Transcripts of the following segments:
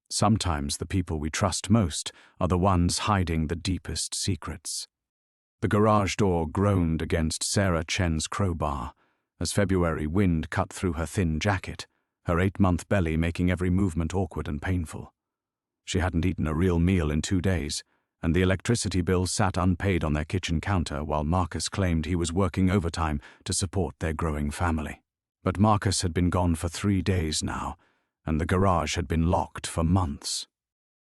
Sometimes the people we trust most are the ones hiding the deepest secrets. The garage door groaned against Sarah Chen's crowbar as February wind cut through her thin jacket, her 8-month belly making every movement awkward and painful. She hadn't eaten a real meal in 2 days, and the electricity bills sat unpaid on their kitchen counter while Marcus claimed he was working overtime to support their growing family. But Marcus had been gone for 3 days now, and the garage had been locked for months.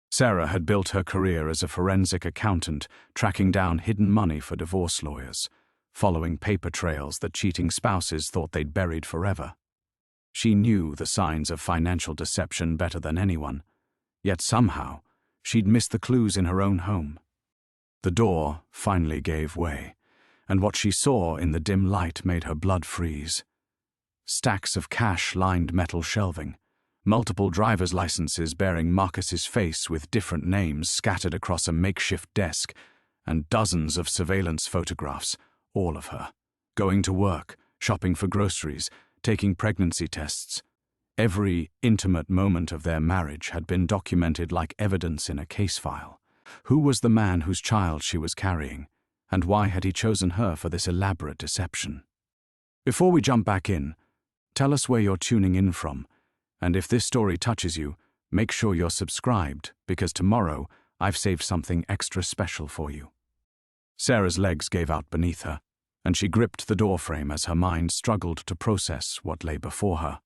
Sarah had built her career as a forensic accountant, tracking down hidden money for divorce lawyers, following paper trails that cheating spouses thought they'd buried forever. She knew the signs of financial deception better than anyone, yet somehow she'd missed the clues in her own home. The door finally gave way, and what she saw in the dim light made her blood freeze. Stacks of cash lined metal shelving, multiple driver's licenses bearing Marcus's face with different names scattered across a makeshift desk, and dozens of surveillance photographs, all of her, going to work, shopping for groceries, taking pregnancy tests. Every intimate moment of their marriage had been documented like evidence in a case file. Who was the man whose child she was carrying, and why had he chosen her for this elaborate deception? Before we jump back in, tell us where you're tuning in from, and if this story touches you, make sure you're subscribed, because tomorrow I've saved something extra special for you. Sarah's legs gave out beneath her, and she gripped the doorframe as her mind struggled to process what lay before her.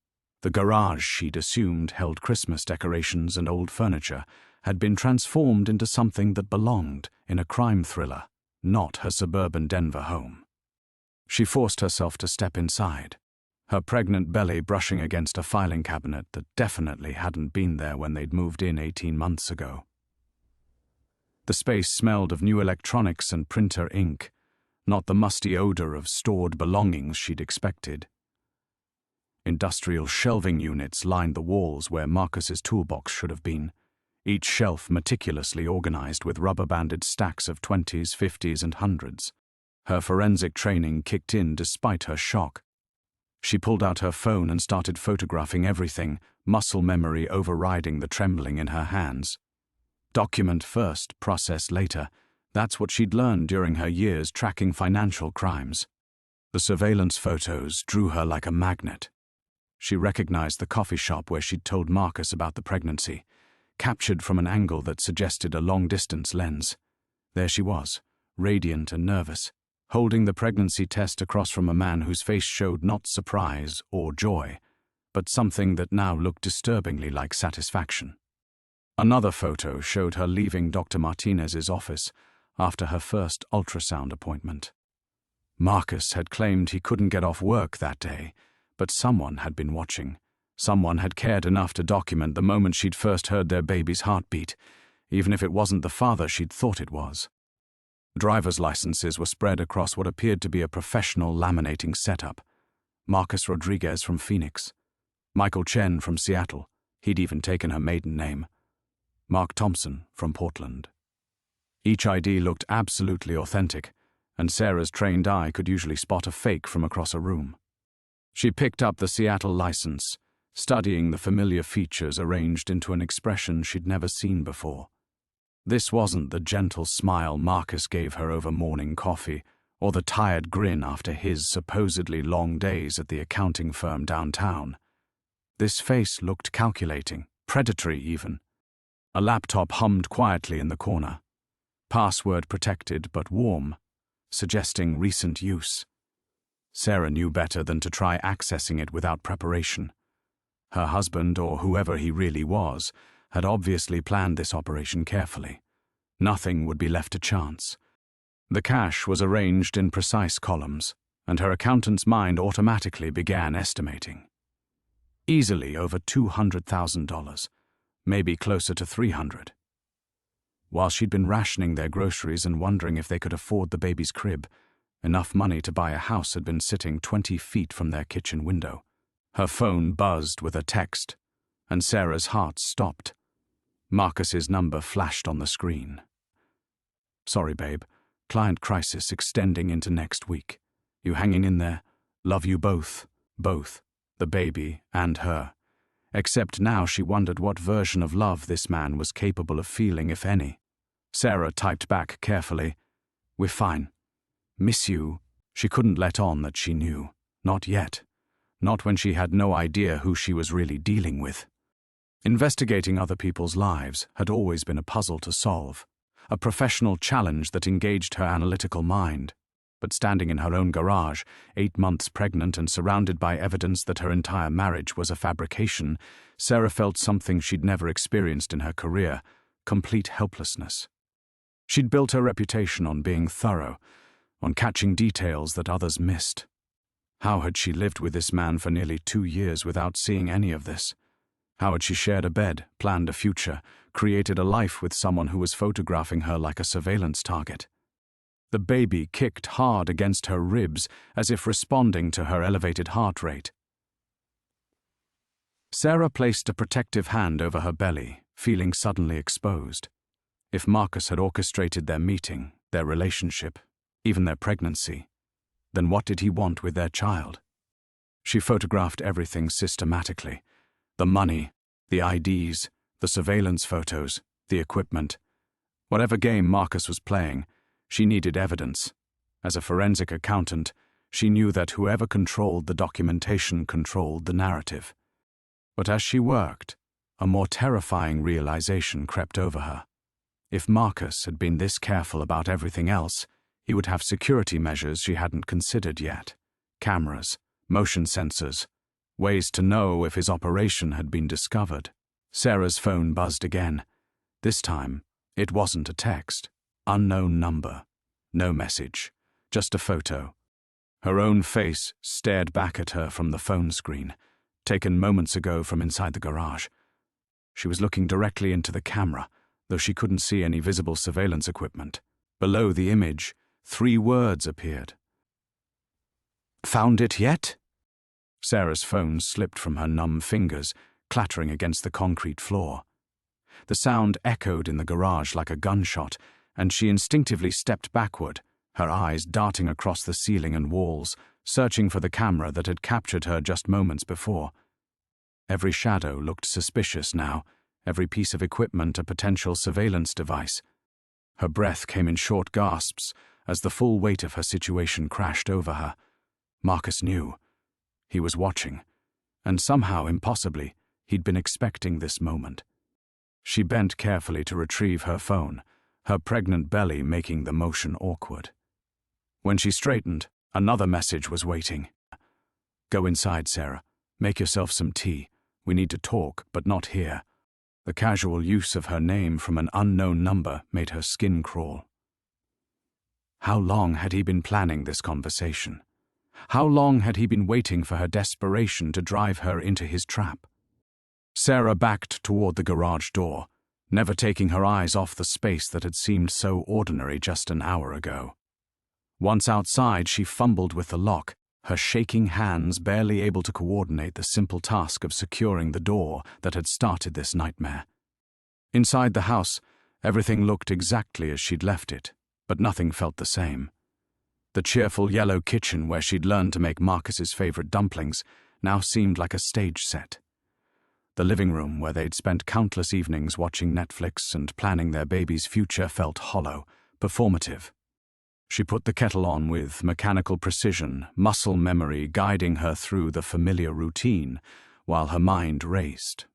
The garage she'd assumed held Christmas decorations and old furniture had been transformed into something that belonged in a crime thriller, not her suburban Denver home. She forced herself to step inside, her pregnant belly brushing against a filing cabinet that definitely hadn't been there when they'd moved in 18 months ago. The space smelled of new electronics and printer ink, not the musty odor of stored belongings she'd expected. Industrial shelving units lined the walls where Marcus's toolbox should have been, each shelf meticulously organized with rubber-banded stacks of 20s, 50s, and 100s. Her forensic training kicked in despite her shock. She pulled out her phone and started photographing everything, muscle memory overriding the trembling in her hands. Document first, process later. That's what she'd learned during her years tracking financial crimes. The surveillance photos drew her like a magnet. She recognized the coffee shop where she'd told Marcus about the pregnancy, captured from an angle that suggested a long-distance lens. There she was, radiant and nervous, holding the pregnancy test across from a man whose face showed not surprise or joy, but something that now looked disturbingly like satisfaction. Another photo showed her leaving Dr. Martinez's office after her first ultrasound appointment. Marcus had claimed he couldn't get off work that day, but someone had been watching. Someone had cared enough to document the moment she'd first heard their baby's heartbeat, even if it wasn't the father she'd thought it was. Driver's licenses were spread across what appeared to be a professional laminating setup. Marcus Rodriguez from Phoenix, Michael Chen from Seattle, he'd even taken her maiden name, Mark Thompson from Portland. Each ID looked absolutely authentic, and Sarah's trained eye could usually spot a fake from across a room. She picked up the Seattle license, studying the familiar features arranged into an expression she'd never seen before. This wasn't the gentle smile Marcus gave her over morning coffee, or the tired grin after his supposedly long days at the accounting firm downtown. This face looked calculating, predatory even. A laptop hummed quietly in the corner, password protected but warm, suggesting recent use. Sarah knew better than to try accessing it without preparation. Her husband, or whoever he really was, had obviously planned this operation carefully. Nothing would be left to chance. The cash was arranged in precise columns, and her accountant's mind automatically began estimating. Easily over $200,000, maybe closer to $300,000. While she'd been rationing their groceries and wondering if they could afford the baby's crib, enough money to buy a house had been sitting 20 feet from their kitchen window. Her phone buzzed with a text, and Sarah's heart stopped. Marcus's number flashed on the screen. "Sorry, babe. Client crisis extending into next week. You hanging in there? Love you both. Both. The baby and her. except now she wondered what version of love this man was capable of feeling, if any. Sarah typed back carefully, "We're fine. Miss you." She couldn't let on that she knew. Not yet. Not when she had no idea who she was really dealing with. Investigating other people's lives had always been a puzzle to solve, a professional challenge that engaged her analytical mind. But standing in her own garage, 8 months pregnant and surrounded by evidence that her entire marriage was a fabrication, Sarah felt something she'd never experienced in her career: complete helplessness. She'd built her reputation on being thorough, on catching details that others missed. How had she lived with this man for nearly 2 years without seeing any of this? How had she shared a bed, planned a future, created a life with someone who was photographing her like a surveillance target? The baby kicked hard against her ribs as if responding to her elevated heart rate. Sarah placed a protective hand over her belly, feeling suddenly exposed. If Marcus had orchestrated their meeting, their relationship, even their pregnancy, then what did he want with their child? She photographed everything systematically. The money, the IDs, the surveillance photos, the equipment. Whatever game Marcus was playing, she needed evidence. As a forensic accountant, she knew that whoever controlled the documentation controlled the narrative. But as she worked, a more terrifying realization crept over her. If Marcus had been this careful about everything else, he would have security measures she hadn't considered yet. Cameras, motion sensors, ways to know if his operation had been discovered. Sarah's phone buzzed again. This time, it wasn't a text. Unknown number. No message. Just a photo. Her own face stared back at her from the phone screen, taken moments ago from inside the garage. She was looking directly into the camera, though she couldn't see any visible surveillance equipment. Below the image, 3 words appeared. "Found it yet?" Sarah's phone slipped from her numb fingers, clattering against the concrete floor. The sound echoed in the garage like a gunshot, and she instinctively stepped backward, her eyes darting across the ceiling and walls, searching for the camera that had captured her just moments before. Every shadow looked suspicious now, every piece of equipment a potential surveillance device. Her breath came in short gasps as the full weight of her situation crashed over her. Marcus knew. He was watching, and somehow, impossibly, he'd been expecting this moment. She bent carefully to retrieve her phone, her pregnant belly making the motion awkward. When she straightened, another message was waiting. "Go inside, Sarah. Make yourself some tea. We need to talk, but not here." The casual use of her name from an unknown number made her skin crawl. How long had he been planning this conversation? How long had he been waiting for her desperation to drive her into his trap? Sarah backed toward the garage door, never taking her eyes off the space that had seemed so ordinary just an hour ago. Once outside, she fumbled with the lock, her shaking hands barely able to coordinate the simple task of securing the door that had started this nightmare. Inside the house, everything looked exactly as she'd left it, but nothing felt the same. The cheerful yellow kitchen where she'd learned to make Marcus's favorite dumplings now seemed like a stage set. The living room where they'd spent countless evenings watching Netflix and planning their baby's future felt hollow, performative. She put the kettle on with mechanical precision, muscle memory guiding her through the familiar routine, while her mind raced.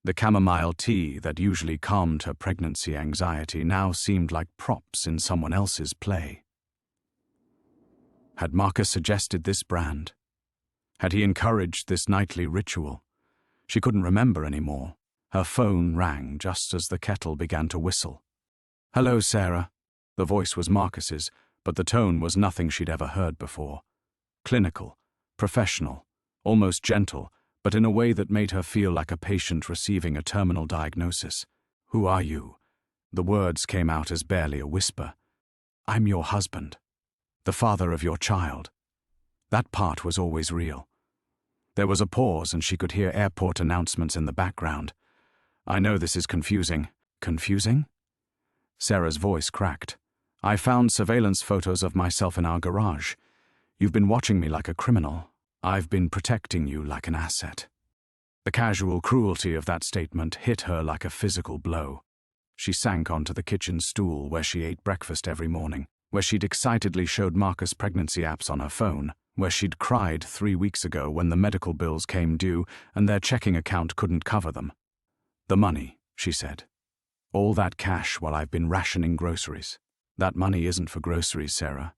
The chamomile tea that usually calmed her pregnancy anxiety now seemed like props in someone else's play. Had Marcus suggested this brand? Had he encouraged this nightly ritual? She couldn't remember anymore. Her phone rang just as the kettle began to whistle. "Hello, Sarah." The voice was Marcus's, but the tone was nothing she'd ever heard before. Clinical, professional, almost gentle, but in a way that made her feel like a patient receiving a terminal diagnosis. "Who are you?" The words came out as barely a whisper. "I'm your husband, the father of your child." That part was always real. There was a pause and she could hear airport announcements in the background. "I know this is confusing." "Confusing?" Sarah's voice cracked. "I found surveillance photos of myself in our garage. You've been watching me like a criminal. I've been protecting you like an asset." The casual cruelty of that statement hit her like a physical blow. She sank onto the kitchen stool where she ate breakfast every morning, where she'd excitedly showed Marcus pregnancy apps on her phone, where she'd cried 3 weeks ago when the medical bills came due and their checking account couldn't cover them. "The money," she said. "All that cash while I've been rationing groceries. That money isn't for groceries, Sarah.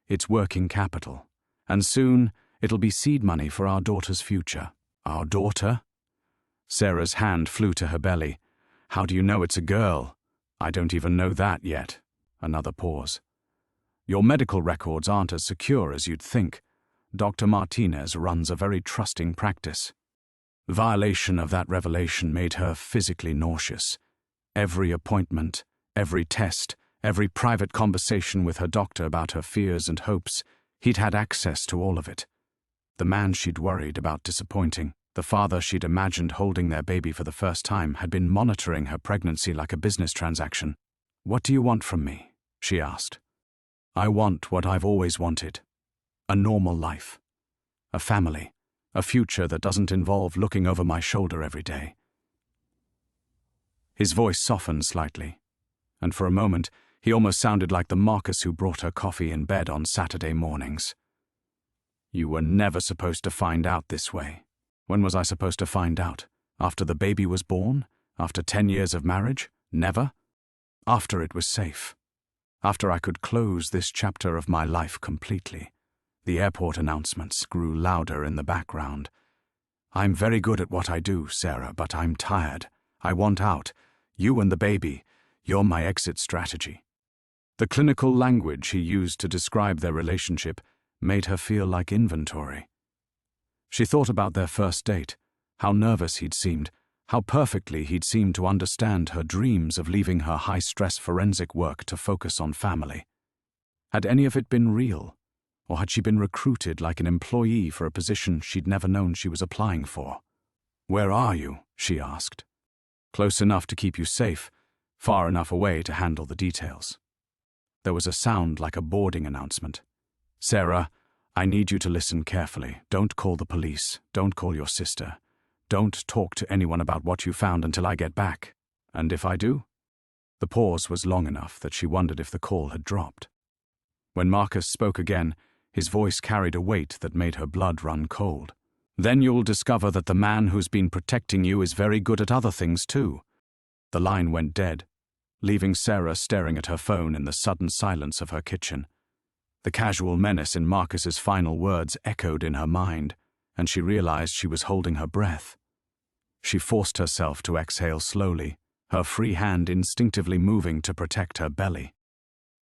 It's working capital. And soon, it'll be seed money for our daughter's future." "Our daughter?" Sarah's hand flew to her belly. "How do you know it's a girl?" "I don't even know that yet." Another pause. "Your medical records aren't as secure as you'd think. Dr. Martinez runs a very trusting practice." Violation of that revelation made her physically nauseous. Every appointment, every test, every private conversation with her doctor about her fears and hopes, he'd had access to all of it. The man she'd worried about disappointing, the father she'd imagined holding their baby for the first time, had been monitoring her pregnancy like a business transaction. "What do you want from me?" she asked. "I want what I've always wanted. A normal life. A family. A future that doesn't involve looking over my shoulder every day." His voice softened slightly, and for a moment he almost sounded like the Marcus who brought her coffee in bed on Saturday mornings. "You were never supposed to find out this way." "When was I supposed to find out? After the baby was born? After 10 years of marriage? Never. After it was safe. After I could close this chapter of my life completely." The airport announcements grew louder in the background. "I'm very good at what I do, Sarah, but I'm tired. I want out. You and the baby. You're my exit strategy." The clinical language he used to describe their relationship made her feel like inventory. She thought about their first date, how nervous he'd seemed, how perfectly he'd seemed to understand her dreams of leaving her high-stress forensic work to focus on family. Had any of it been real, or had she been recruited like an employee for a position she'd never known she was applying for? "Where are you?" she asked. "Close enough to keep you safe, far enough away to handle the details." There was a sound like a boarding announcement. "Sarah, I need you to listen carefully. Don't call the police. Don't call your sister. Don't talk to anyone about what you found until I get back. And if I do?" The pause was long enough that she wondered if the call had dropped. When Marcus spoke again, his voice carried a weight that made her blood run cold. "Then you'll discover that the man who's been protecting you is very good at other things too." The line went dead, leaving Sarah staring at her phone in the sudden silence of her kitchen. The casual menace in Marcus's final words echoed in her mind, and she realized she was holding her breath. She forced herself to exhale slowly, her free hand instinctively moving to protect her belly.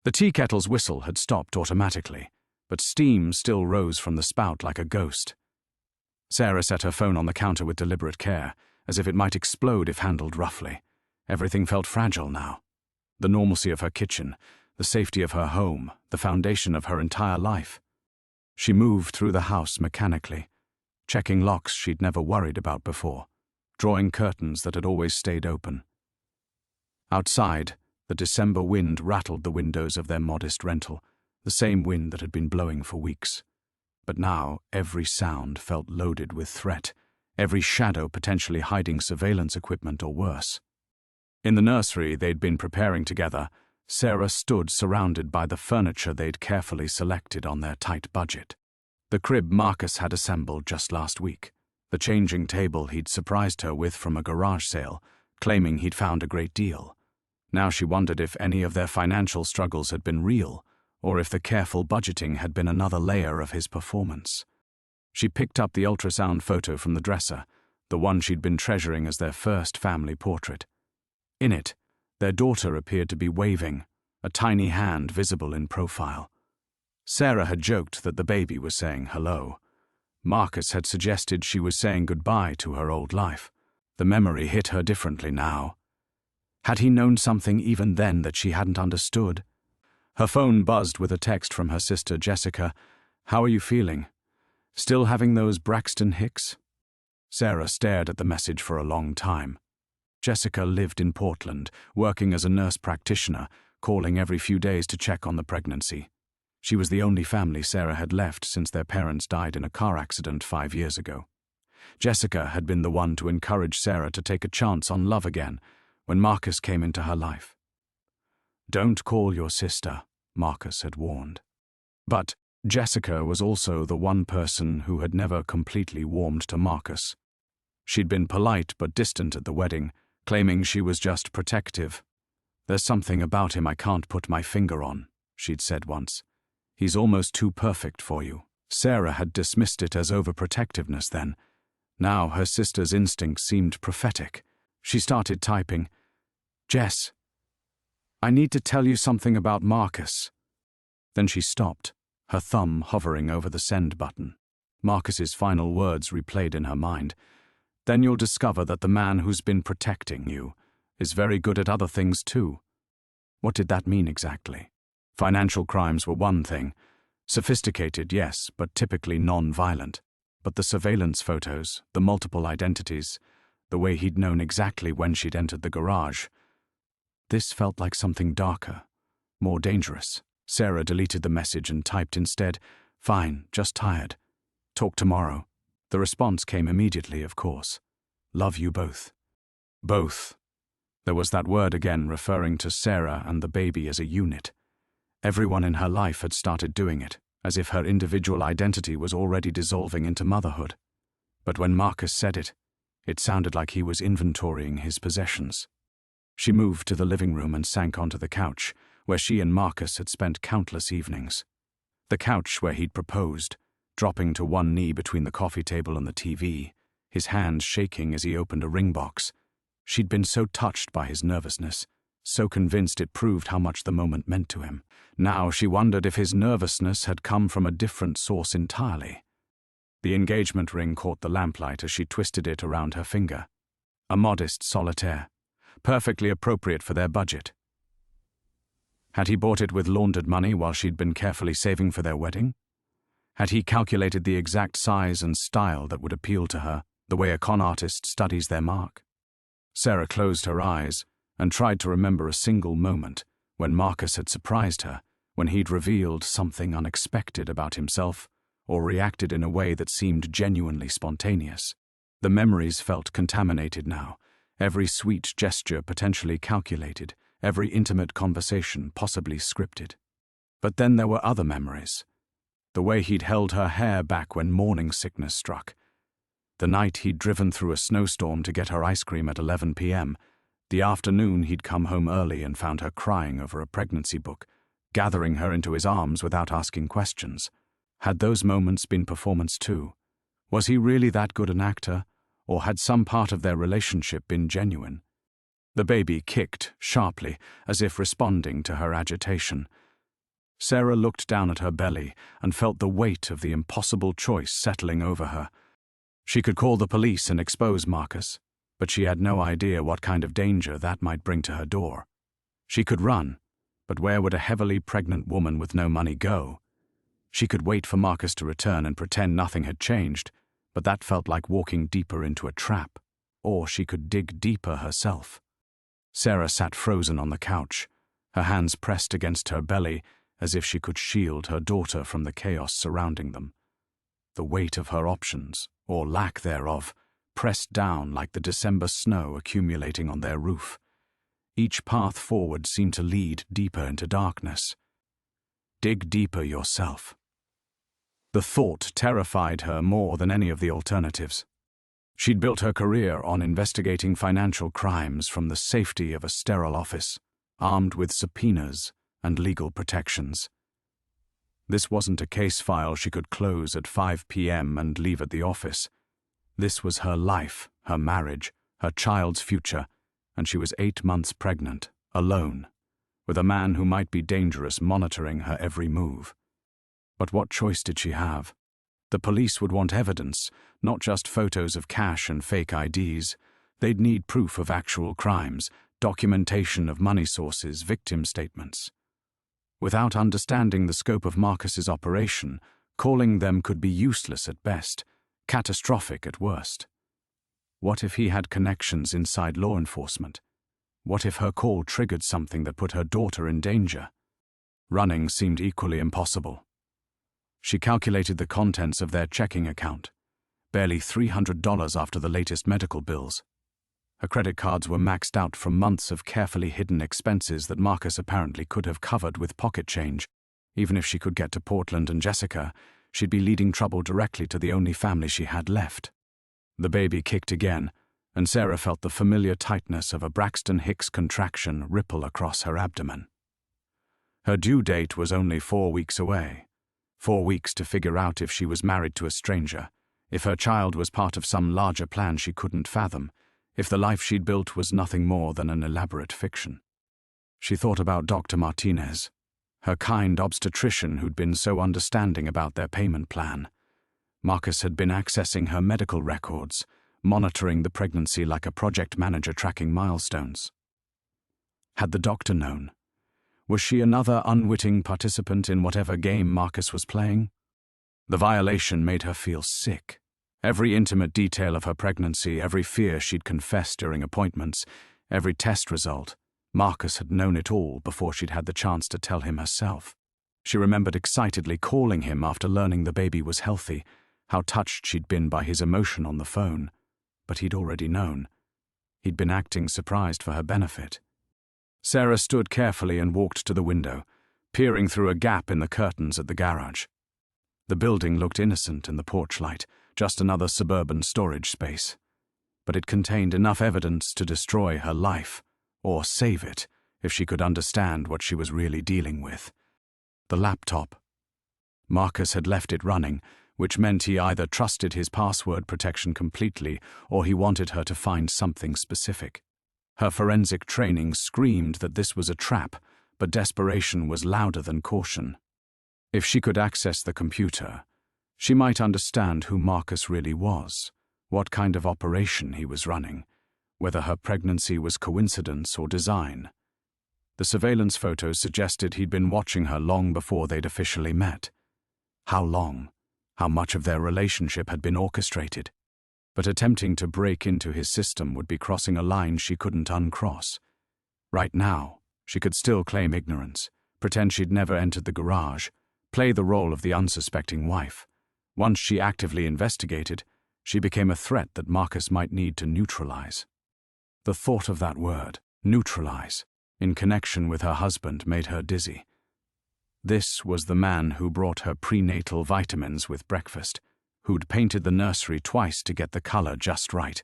The tea kettle's whistle had stopped automatically, but steam still rose from the spout like a ghost. Sarah set her phone on the counter with deliberate care, as if it might explode if handled roughly. Everything felt fragile now. The normalcy of her kitchen, the safety of her home, the foundation of her entire life. She moved through the house mechanically, checking locks she'd never worried about before, drawing curtains that had always stayed open. Outside, the December wind rattled the windows of their modest rental, the same wind that had been blowing for weeks. But now every sound felt loaded with threat, every shadow potentially hiding surveillance equipment or worse. In the nursery they'd been preparing together, Sarah stood surrounded by the furniture they'd carefully selected on their tight budget. The crib Marcus had assembled just last week, the changing table he'd surprised her with from a garage sale, claiming he'd found a great deal. Now she wondered if any of their financial struggles had been real, or if the careful budgeting had been another layer of his performance. She picked up the ultrasound photo from the dresser, the one she'd been treasuring as their first family portrait. In it, their daughter appeared to be waving, a tiny hand visible in profile. Sarah had joked that the baby was saying hello. Marcus had suggested she was saying goodbye to her old life. The memory hit her differently now. Had he known something even then that she hadn't understood? Her phone buzzed with a text from her sister Jessica. "How are you feeling? Still having those Braxton Hicks?" Sarah stared at the message for a long time. Jessica lived in Portland, working as a nurse practitioner, calling every few days to check on the pregnancy. She was the only family Sarah had left since their parents died in a car accident 5 years ago. Jessica had been the one to encourage Sarah to take a chance on love again when Marcus came into her life. "Don't call your sister," Marcus had warned. But Jessica was also the one person who had never completely warmed to Marcus. She'd been polite but distant at the wedding, claiming she was just protective. "There's something about him I can't put my finger on," she'd said once. "He's almost too perfect for you." Sarah had dismissed it as overprotectiveness then. Now her sister's instincts seemed prophetic. She started typing, "Jess, I need to tell you something about Marcus." Then she stopped, her thumb hovering over the send button. Marcus's final words replayed in her mind. "Then you'll discover that the man who's been protecting you is very good at other things too." What did that mean exactly? Financial crimes were one thing. Sophisticated, yes, but typically non-violent. But the surveillance photos, the multiple identities, the way he'd known exactly when she'd entered the garage. This felt like something darker, more dangerous. Sarah deleted the message and typed instead, "Fine, just tired. Talk tomorrow." The response came immediately, of course. "Love you both." Both. There was that word again, referring to Sarah and the baby as a unit. Everyone in her life had started doing it, as if her individual identity was already dissolving into motherhood. But when Marcus said it, it sounded like he was inventorying his possessions. She moved to the living room and sank onto the couch, where she and Marcus had spent countless evenings. The couch where he'd proposed, dropping to one knee between the coffee table and the TV, his hands shaking as he opened a ring box. She'd been so touched by his nervousness, so convinced it proved how much the moment meant to him. Now she wondered if his nervousness had come from a different source entirely. The engagement ring caught the lamplight as she twisted it around her finger. A modest solitaire, perfectly appropriate for their budget. Had he bought it with laundered money while she'd been carefully saving for their wedding? Had he calculated the exact size and style that would appeal to her, the way a con artist studies their mark? Sarah closed her eyes and tried to remember a single moment when Marcus had surprised her, when he'd revealed something unexpected about himself or reacted in a way that seemed genuinely spontaneous. The memories felt contaminated now, every sweet gesture potentially calculated, every intimate conversation possibly scripted. But then there were other memories. The way he'd held her hair back when morning sickness struck. The night he'd driven through a snowstorm to get her ice cream at 11 p.m., the afternoon he'd come home early and found her crying over a pregnancy book, gathering her into his arms without asking questions. Had those moments been performance too? Was he really that good an actor, or had some part of their relationship been genuine? The baby kicked sharply, as if responding to her agitation. Sarah looked down at her belly and felt the weight of the impossible choice settling over her. She could call the police and expose Marcus, but she had no idea what kind of danger that might bring to her door. She could run, but where would a heavily pregnant woman with no money go? She could wait for Marcus to return and pretend nothing had changed, but that felt like walking deeper into a trap. Or she could dig deeper herself. Sarah sat frozen on the couch, her hands pressed against her belly as if she could shield her daughter from the chaos surrounding them. The weight of her options, or lack thereof, pressed down like the December snow accumulating on their roof. Each path forward seemed to lead deeper into darkness. Dig deeper yourself. The thought terrified her more than any of the alternatives. She'd built her career on investigating financial crimes from the safety of a sterile office, armed with subpoenas and legal protections. This wasn't a case file she could close at 5 p.m. and leave at the office. This was her life, her marriage, her child's future, and she was 8 months pregnant, alone, with a man who might be dangerous monitoring her every move. But what choice did she have? The police would want evidence, not just photos of cash and fake IDs. They'd need proof of actual crimes, documentation of money sources, victim statements. Without understanding the scope of Marcus's operation, calling them could be useless at best, catastrophic at worst. What if he had connections inside law enforcement? What if her call triggered something that put her daughter in danger? Running seemed equally impossible. She calculated the contents of their checking account. barely $300 after the latest medical bills. Her credit cards were maxed out from months of carefully hidden expenses that Marcus apparently could have covered with pocket change. Even if she could get to Portland and Jessica, she'd be leading trouble directly to the only family she had left. The baby kicked again, and Sarah felt the familiar tightness of a Braxton Hicks contraction ripple across her abdomen. Her due date was only 4 weeks away. 4 weeks to figure out if she was married to a stranger, if her child was part of some larger plan she couldn't fathom, if the life she'd built was nothing more than an elaborate fiction. She thought about Dr. Martinez, her kind obstetrician who'd been so understanding about their payment plan. Marcus had been accessing her medical records, monitoring the pregnancy like a project manager tracking milestones. Had the doctor known? Was she another unwitting participant in whatever game Marcus was playing? The violation made her feel sick. Every intimate detail of her pregnancy, every fear she'd confessed during appointments, every test result, Marcus had known it all before she'd had the chance to tell him herself. She remembered excitedly calling him after learning the baby was healthy, how touched she'd been by his emotion on the phone. But he'd already known. He'd been acting surprised for her benefit. Sarah stood carefully and walked to the window, peering through a gap in the curtains at the garage. The building looked innocent in the porch light, just another suburban storage space. But it contained enough evidence to destroy her life, or save it, if she could understand what she was really dealing with. The laptop. Marcus had left it running, which meant he either trusted his password protection completely or he wanted her to find something specific. Her forensic training screamed that this was a trap, but desperation was louder than caution. If she could access the computer, she might understand who Marcus really was, what kind of operation he was running, whether her pregnancy was coincidence or design. The surveillance photos suggested he'd been watching her long before they'd officially met. How long? How much of their relationship had been orchestrated? But attempting to break into his system would be crossing a line she couldn't uncross. Right now, she could still claim ignorance, pretend she'd never entered the garage, play the role of the unsuspecting wife. Once she actively investigated, she became a threat that Marcus might need to neutralize. The thought of that word, neutralize, in connection with her husband made her dizzy. This was the man who brought her prenatal vitamins with breakfast, who'd painted the nursery twice to get the color just right,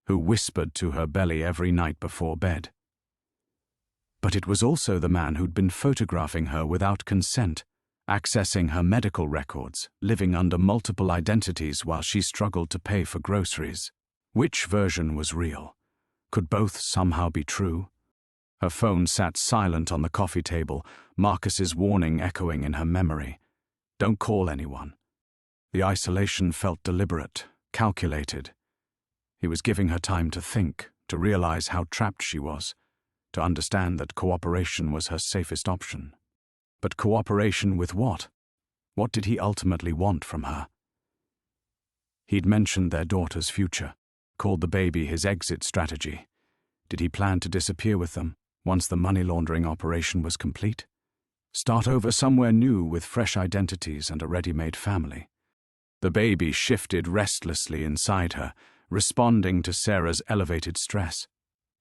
who whispered to her belly every night before bed. But it was also the man who'd been photographing her without consent, accessing her medical records, living under multiple identities while she struggled to pay for groceries. Which version was real? Could both somehow be true? Her phone sat silent on the coffee table, Marcus's warning echoing in her memory. Don't call anyone. The isolation felt deliberate, calculated. He was giving her time to think, to realize how trapped she was, to understand that cooperation was her safest option. But cooperation with what? What did he ultimately want from her? He'd mentioned their daughter's future, called the baby his exit strategy. Did he plan to disappear with them once the money laundering operation was complete? Start over somewhere new with fresh identities and a ready-made family? The baby shifted restlessly inside her, responding to Sarah's elevated stress.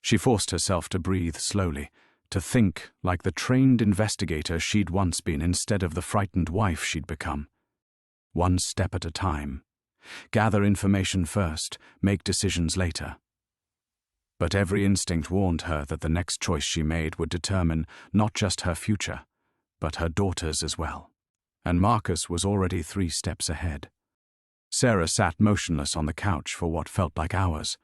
She forced herself to breathe slowly, to think like the trained investigator she'd once been instead of the frightened wife she'd become. One step at a time. Gather information first, make decisions later. But every instinct warned her that the next choice she made would determine not just her future, but her daughter's as well. And Marcus was already 3 steps ahead. Sarah sat motionless on the couch for what felt like hours,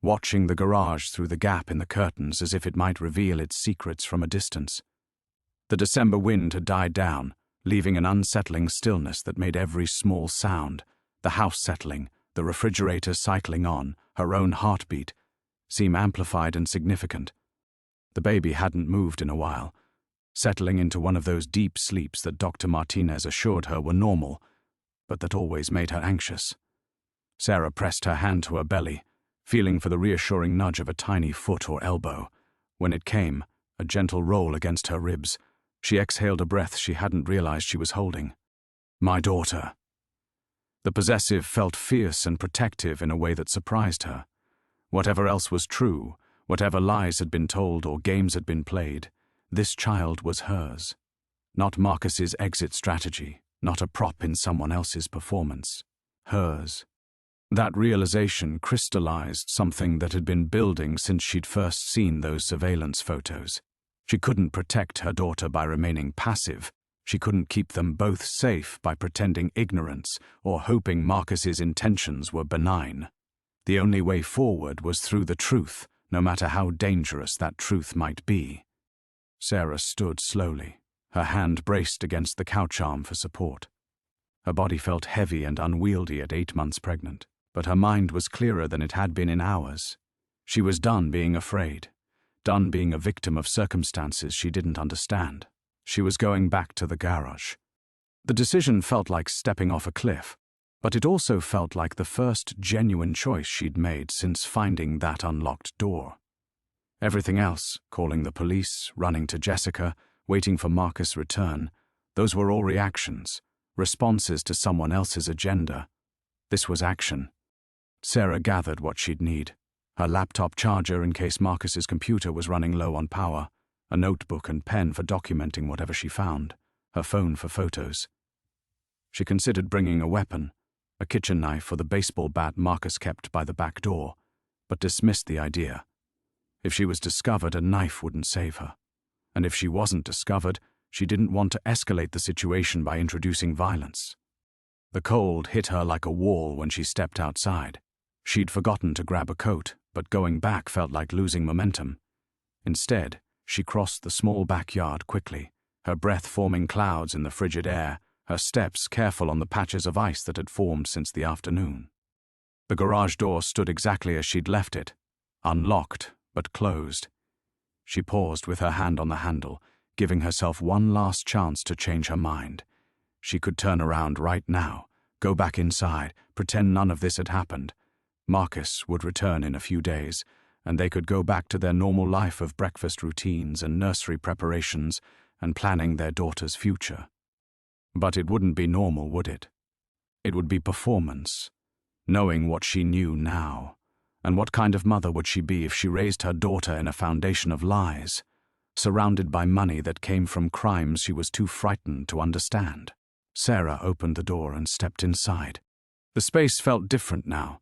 watching the garage through the gap in the curtains as if it might reveal its secrets from a distance. The December wind had died down, leaving an unsettling stillness that made every small sound, the house settling, the refrigerator cycling on, her own heartbeat, seem amplified and significant. The baby hadn't moved in a while, settling into one of those deep sleeps that Dr. Martinez assured her were normal, but that always made her anxious. Sarah pressed her hand to her belly, feeling for the reassuring nudge of a tiny foot or elbow. When it came, a gentle roll against her ribs, she exhaled a breath she hadn't realized she was holding. My daughter. The possessive felt fierce and protective in a way that surprised her. Whatever else was true, whatever lies had been told or games had been played, this child was hers. Not Marcus's exit strategy, not a prop in someone else's performance. Hers. That realization crystallized something that had been building since she'd first seen those surveillance photos. She couldn't protect her daughter by remaining passive. She couldn't keep them both safe by pretending ignorance or hoping Marcus's intentions were benign. The only way forward was through the truth, no matter how dangerous that truth might be. Sarah stood slowly, her hand braced against the couch arm for support. Her body felt heavy and unwieldy at 8 months pregnant, but her mind was clearer than it had been in hours. She was done being afraid, done being a victim of circumstances she didn't understand. She was going back to the garage. The decision felt like stepping off a cliff, but it also felt like the first genuine choice she'd made since finding that unlocked door. Everything else, calling the police, running to Jessica, waiting for Marcus' return, those were all reactions, responses to someone else's agenda. This was action. Sarah gathered what she'd need: her laptop charger in case Marcus's computer was running low on power, a notebook and pen for documenting whatever she found, her phone for photos. She considered bringing a weapon, a kitchen knife or the baseball bat Marcus kept by the back door, but dismissed the idea. If she was discovered, a knife wouldn't save her. And if she wasn't discovered, she didn't want to escalate the situation by introducing violence. The cold hit her like a wall when she stepped outside. She'd forgotten to grab a coat, but going back felt like losing momentum. Instead, she crossed the small backyard quickly, her breath forming clouds in the frigid air, her steps careful on the patches of ice that had formed since the afternoon. The garage door stood exactly as she'd left it, unlocked but closed. She paused with her hand on the handle, giving herself one last chance to change her mind. She could turn around right now, go back inside, pretend none of this had happened. Marcus would return in a few days, and they could go back to their normal life of breakfast routines and nursery preparations and planning their daughter's future. But it wouldn't be normal, would it? It would be performance, knowing what she knew now. And what kind of mother would she be if she raised her daughter in a foundation of lies, surrounded by money that came from crimes she was too frightened to understand? Sarah opened the door and stepped inside. The space felt different now,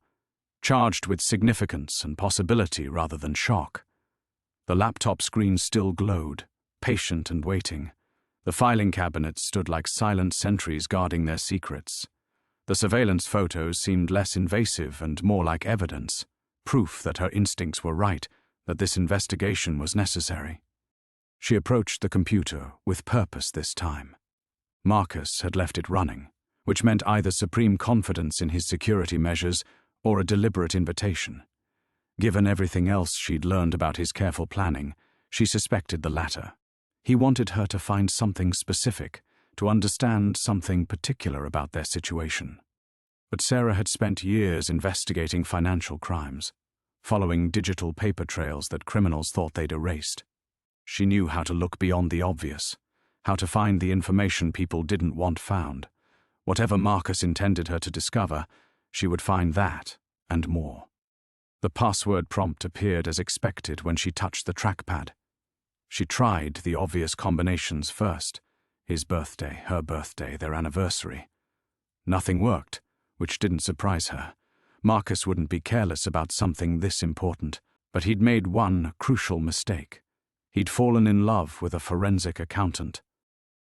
charged with significance and possibility rather than shock. The laptop screen still glowed, patient and waiting. The filing cabinets stood like silent sentries guarding their secrets. The surveillance photos seemed less invasive and more like evidence, proof that her instincts were right, that this investigation was necessary. She approached the computer with purpose this time. Marcus had left it running, which meant either supreme confidence in his security measures or a deliberate invitation. Given everything else she'd learned about his careful planning, she suspected the latter. He wanted her to find something specific, to understand something particular about their situation. But Sarah had spent years investigating financial crimes, following digital paper trails that criminals thought they'd erased. She knew how to look beyond the obvious, how to find the information people didn't want found. Whatever Marcus intended her to discover, she would find that and more. The password prompt appeared as expected when she touched the trackpad. She tried the obvious combinations first: his birthday, her birthday, their anniversary. Nothing worked, which didn't surprise her. Marcus wouldn't be careless about something this important, but he'd made one crucial mistake. He'd fallen in love with a forensic accountant.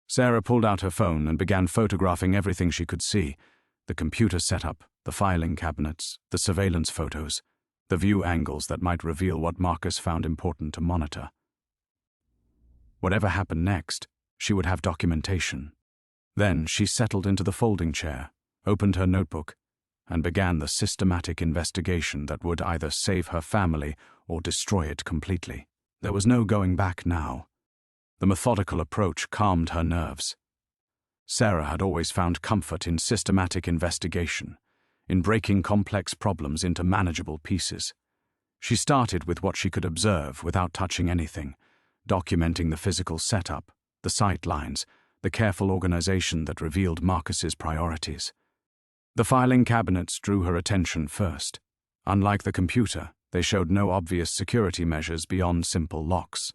Sarah pulled out her phone and began photographing everything she could see: the computer setup, the filing cabinets, the surveillance photos, the view angles that might reveal what Marcus found important to monitor. Whatever happened next, she would have documentation. Then she settled into the folding chair, opened her notebook, and began the systematic investigation that would either save her family or destroy it completely. There was no going back now. The methodical approach calmed her nerves. Sarah had always found comfort in systematic investigation, in breaking complex problems into manageable pieces. She started with what she could observe without touching anything, documenting the physical setup, the sight lines, the careful organization that revealed Marcus's priorities. The filing cabinets drew her attention first. Unlike the computer, they showed no obvious security measures beyond simple locks.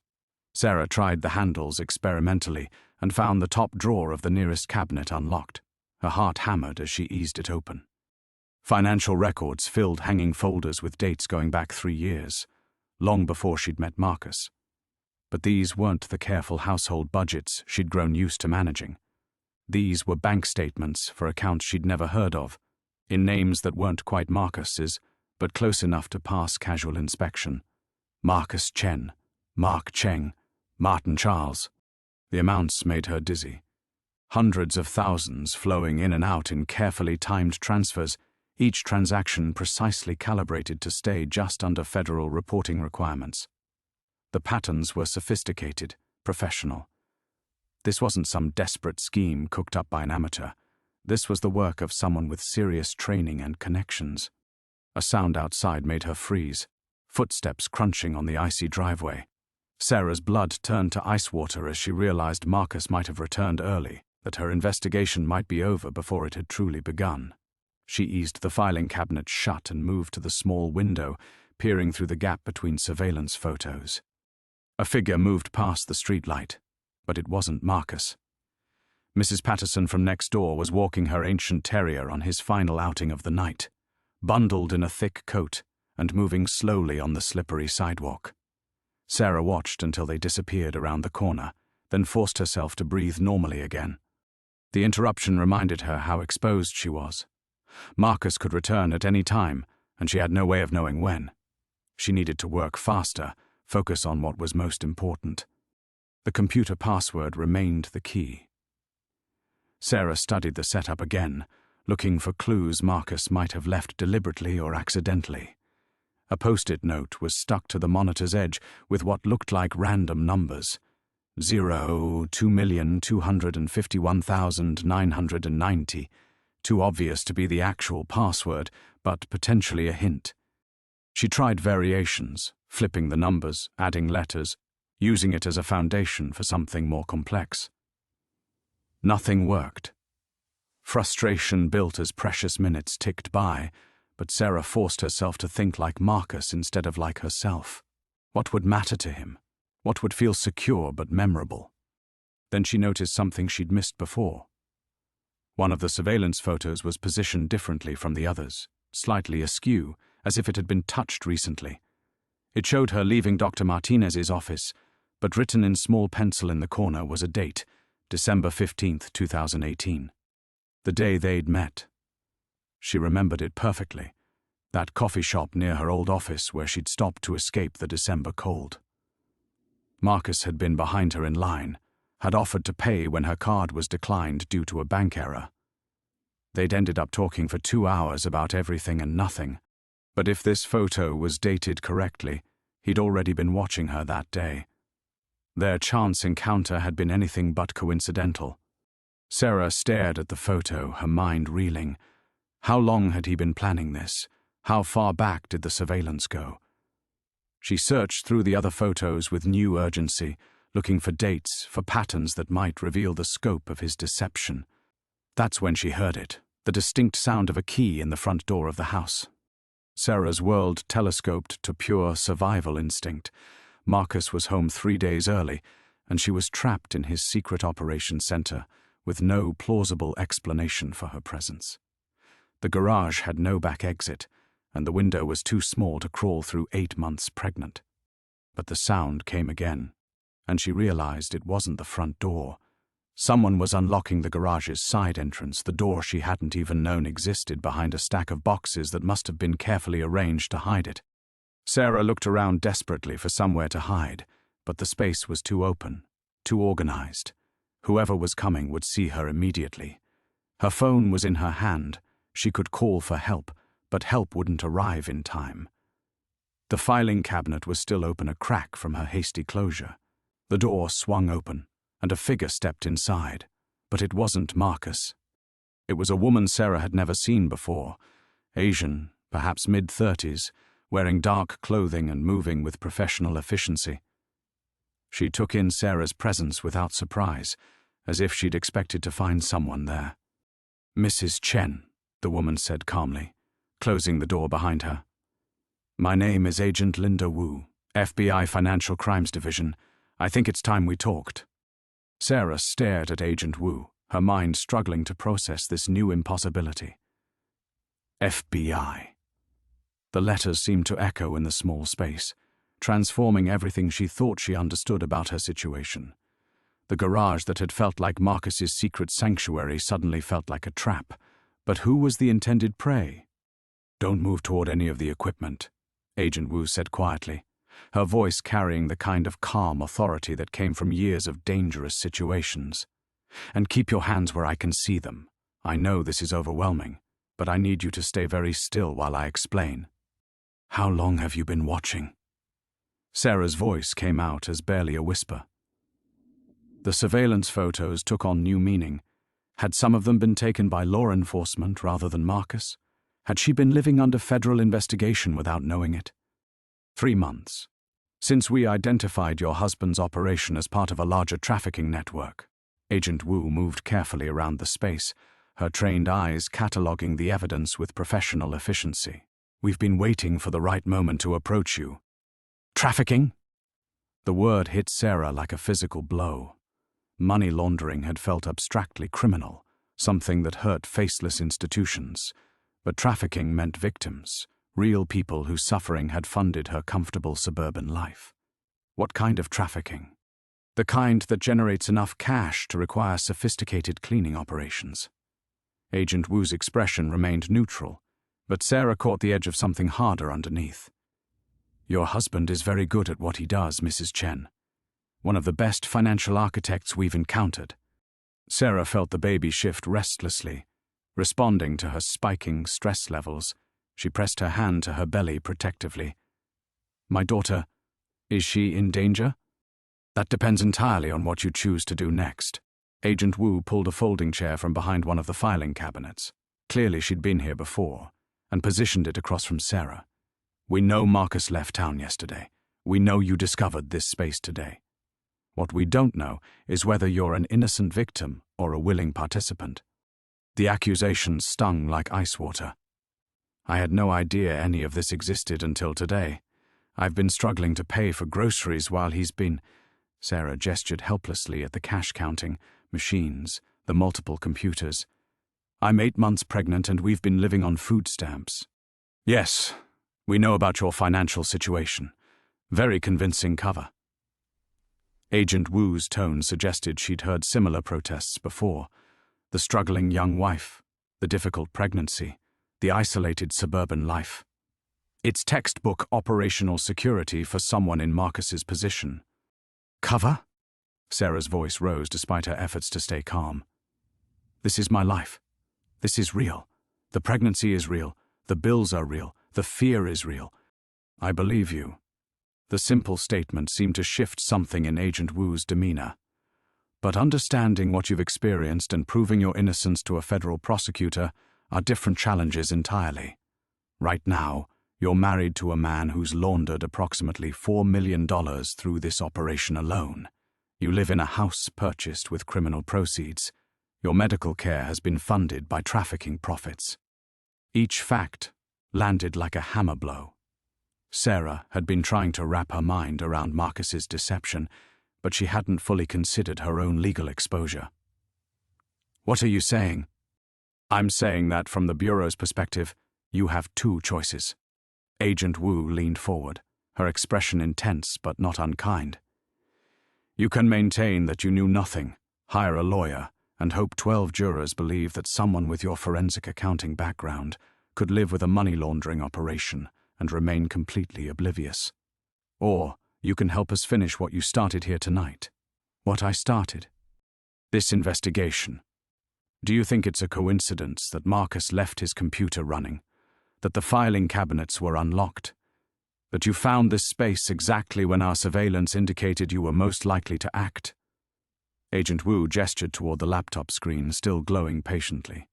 Sarah tried the handles experimentally and found the top drawer of the nearest cabinet unlocked. Her heart hammered as she eased it open. Financial records filled hanging folders with dates going back 3 years, long before she'd met Marcus. But these weren't the careful household budgets she'd grown used to managing. These were bank statements for accounts she'd never heard of, in names that weren't quite Marcus's, but close enough to pass casual inspection. Marcus Chen, Mark Cheng, Martin Charles. The amounts made her dizzy. Hundreds of thousands flowing in and out in carefully timed transfers, each transaction precisely calibrated to stay just under federal reporting requirements. The patterns were sophisticated, professional. This wasn't some desperate scheme cooked up by an amateur. This was the work of someone with serious training and connections. A sound outside made her freeze, footsteps crunching on the icy driveway. Sarah's blood turned to ice water as she realized Marcus might have returned early, that her investigation might be over before it had truly begun. She eased the filing cabinet shut and moved to the small window, peering through the gap between surveillance photos. A figure moved past the streetlight, but it wasn't Marcus. Mrs. Patterson from next door was walking her ancient terrier on his final outing of the night, bundled in a thick coat and moving slowly on the slippery sidewalk. Sarah watched until they disappeared around the corner, then forced herself to breathe normally again. The interruption reminded her how exposed she was. Marcus could return at any time, and she had no way of knowing when. She needed to work faster, focus on what was most important. The computer password remained the key. Sarah studied the setup again, looking for clues Marcus might have left deliberately or accidentally. A post-it note was stuck to the monitor's edge with what looked like random numbers. 0, 2,251,990. Too obvious to be the actual password, but potentially a hint. She tried variations, flipping the numbers, adding letters, using it as a foundation for something more complex. Nothing worked. Frustration built as precious minutes ticked by, but Sarah forced herself to think like Marcus instead of like herself. What would matter to him? What would feel secure but memorable? Then she noticed something she'd missed before. One of the surveillance photos was positioned differently from the others, slightly askew, as if it had been touched recently. It showed her leaving Dr. Martinez's office, but written in small pencil in the corner was a date, December 15th, 2018. The day they'd met. She remembered it perfectly, that coffee shop near her old office where she'd stopped to escape the December cold. Marcus had been behind her in line, had offered to pay when her card was declined due to a bank error. They'd ended up talking for 2 hours about everything and nothing, but if this photo was dated correctly, he'd already been watching her that day. Their chance encounter had been anything but coincidental. Sarah stared at the photo, her mind reeling. How long had he been planning this? How far back did the surveillance go? She searched through the other photos with new urgency, looking for dates, for patterns that might reveal the scope of his deception. That's when she heard it, the distinct sound of a key in the front door of the house. Sarah's world telescoped to pure survival instinct. Marcus was home 3 days early, and she was trapped in his secret operations center, with no plausible explanation for her presence. The garage had no back exit, and the window was too small to crawl through 8 months pregnant. But the sound came again, and she realized it wasn't the front door. Someone was unlocking the garage's side entrance, the door she hadn't even known existed behind a stack of boxes that must have been carefully arranged to hide it. Sarah looked around desperately for somewhere to hide, but the space was too open, too organized. Whoever was coming would see her immediately. Her phone was in her hand. She could call for help, but help wouldn't arrive in time. The filing cabinet was still open a crack from her hasty closure. The door swung open, and a figure stepped inside, but it wasn't Marcus. It was a woman Sarah had never seen before, Asian, perhaps mid-30s, wearing dark clothing and moving with professional efficiency. She took in Sarah's presence without surprise, as if she'd expected to find someone there. Mrs. Chen, the woman said calmly, closing the door behind her. "My name is Agent Linda Wu, FBI Financial Crimes Division. I think it's time we talked." Sarah stared at Agent Wu, her mind struggling to process this new impossibility. FBI. The letters seemed to echo in the small space, transforming everything she thought she understood about her situation. The garage that had felt like Marcus's secret sanctuary suddenly felt like a trap. But who was the intended prey? "Don't move toward any of the equipment," Agent Wu said quietly, her voice carrying the kind of calm authority that came from years of dangerous situations. "And keep your hands where I can see them. I know this is overwhelming, but I need you to stay very still while I explain." "How long have you been watching?" Sarah's voice came out as barely a whisper. The surveillance photos took on new meaning. Had some of them been taken by law enforcement rather than Marcus? Had she been living under federal investigation without knowing it? 3 months. Since we identified your husband's operation as part of a larger trafficking network. Agent Wu moved carefully around the space, her trained eyes cataloging the evidence with professional efficiency. "We've been waiting for the right moment to approach you." "Trafficking?" The word hit Sarah like a physical blow. Money laundering had felt abstractly criminal, something that hurt faceless institutions. But trafficking meant victims, real people whose suffering had funded her comfortable suburban life. What kind of trafficking? The kind that generates enough cash to require sophisticated cleaning operations. Agent Wu's expression remained neutral, but Sarah caught the edge of something harder underneath. "Your husband is very good at what he does, Mrs. Chen. One of the best financial architects we've encountered." Sarah felt the baby shift restlessly. Responding to her spiking stress levels, she pressed her hand to her belly protectively. "My daughter, is she in danger?" "That depends entirely on what you choose to do next." Agent Wu pulled a folding chair from behind one of the filing cabinets. Clearly she'd been here before, and positioned it across from Sarah. "We know Marcus left town yesterday. We know you discovered this space today. What we don't know is whether you're an innocent victim or a willing participant." The accusations stung like ice water. "I had no idea any of this existed until today. I've been struggling to pay for groceries while he's been—" Sarah gestured helplessly at the cash-counting machines, the multiple computers. "I'm 8 months pregnant and we've been living on food stamps." "Yes, we know about your financial situation. Very convincing cover." Agent Wu's tone suggested she'd heard similar protests before. The struggling young wife, the difficult pregnancy, the isolated suburban life. It's textbook operational security for someone in Marcus's position. "Cover?" Sarah's voice rose despite her efforts to stay calm. "This is my life. This is real. The pregnancy is real. The bills are real. The fear is real. I believe you." The simple statement seemed to shift something in Agent Wu's demeanor. "But understanding what you've experienced and proving your innocence to a federal prosecutor are different challenges entirely. Right now, you're married to a man who's laundered approximately $4 million through this operation alone. You live in a house purchased with criminal proceeds. Your medical care has been funded by trafficking profits." Each fact landed like a hammer blow. Sarah had been trying to wrap her mind around Marcus's deception, but she hadn't fully considered her own legal exposure. "What are you saying?" "I'm saying that from the Bureau's perspective, you have 2 choices." Agent Wu leaned forward, her expression intense but not unkind. "You can maintain that you knew nothing, hire a lawyer, and hope 12 jurors believe that someone with your forensic accounting background could live with a money laundering operation and remain completely oblivious. Or you can help us finish what you started here tonight." "What I started?" "This investigation. Do you think it's a coincidence that Marcus left his computer running, that the filing cabinets were unlocked, that you found this space exactly when our surveillance indicated you were most likely to act?" Agent Wu gestured toward the laptop screen, still glowing patiently.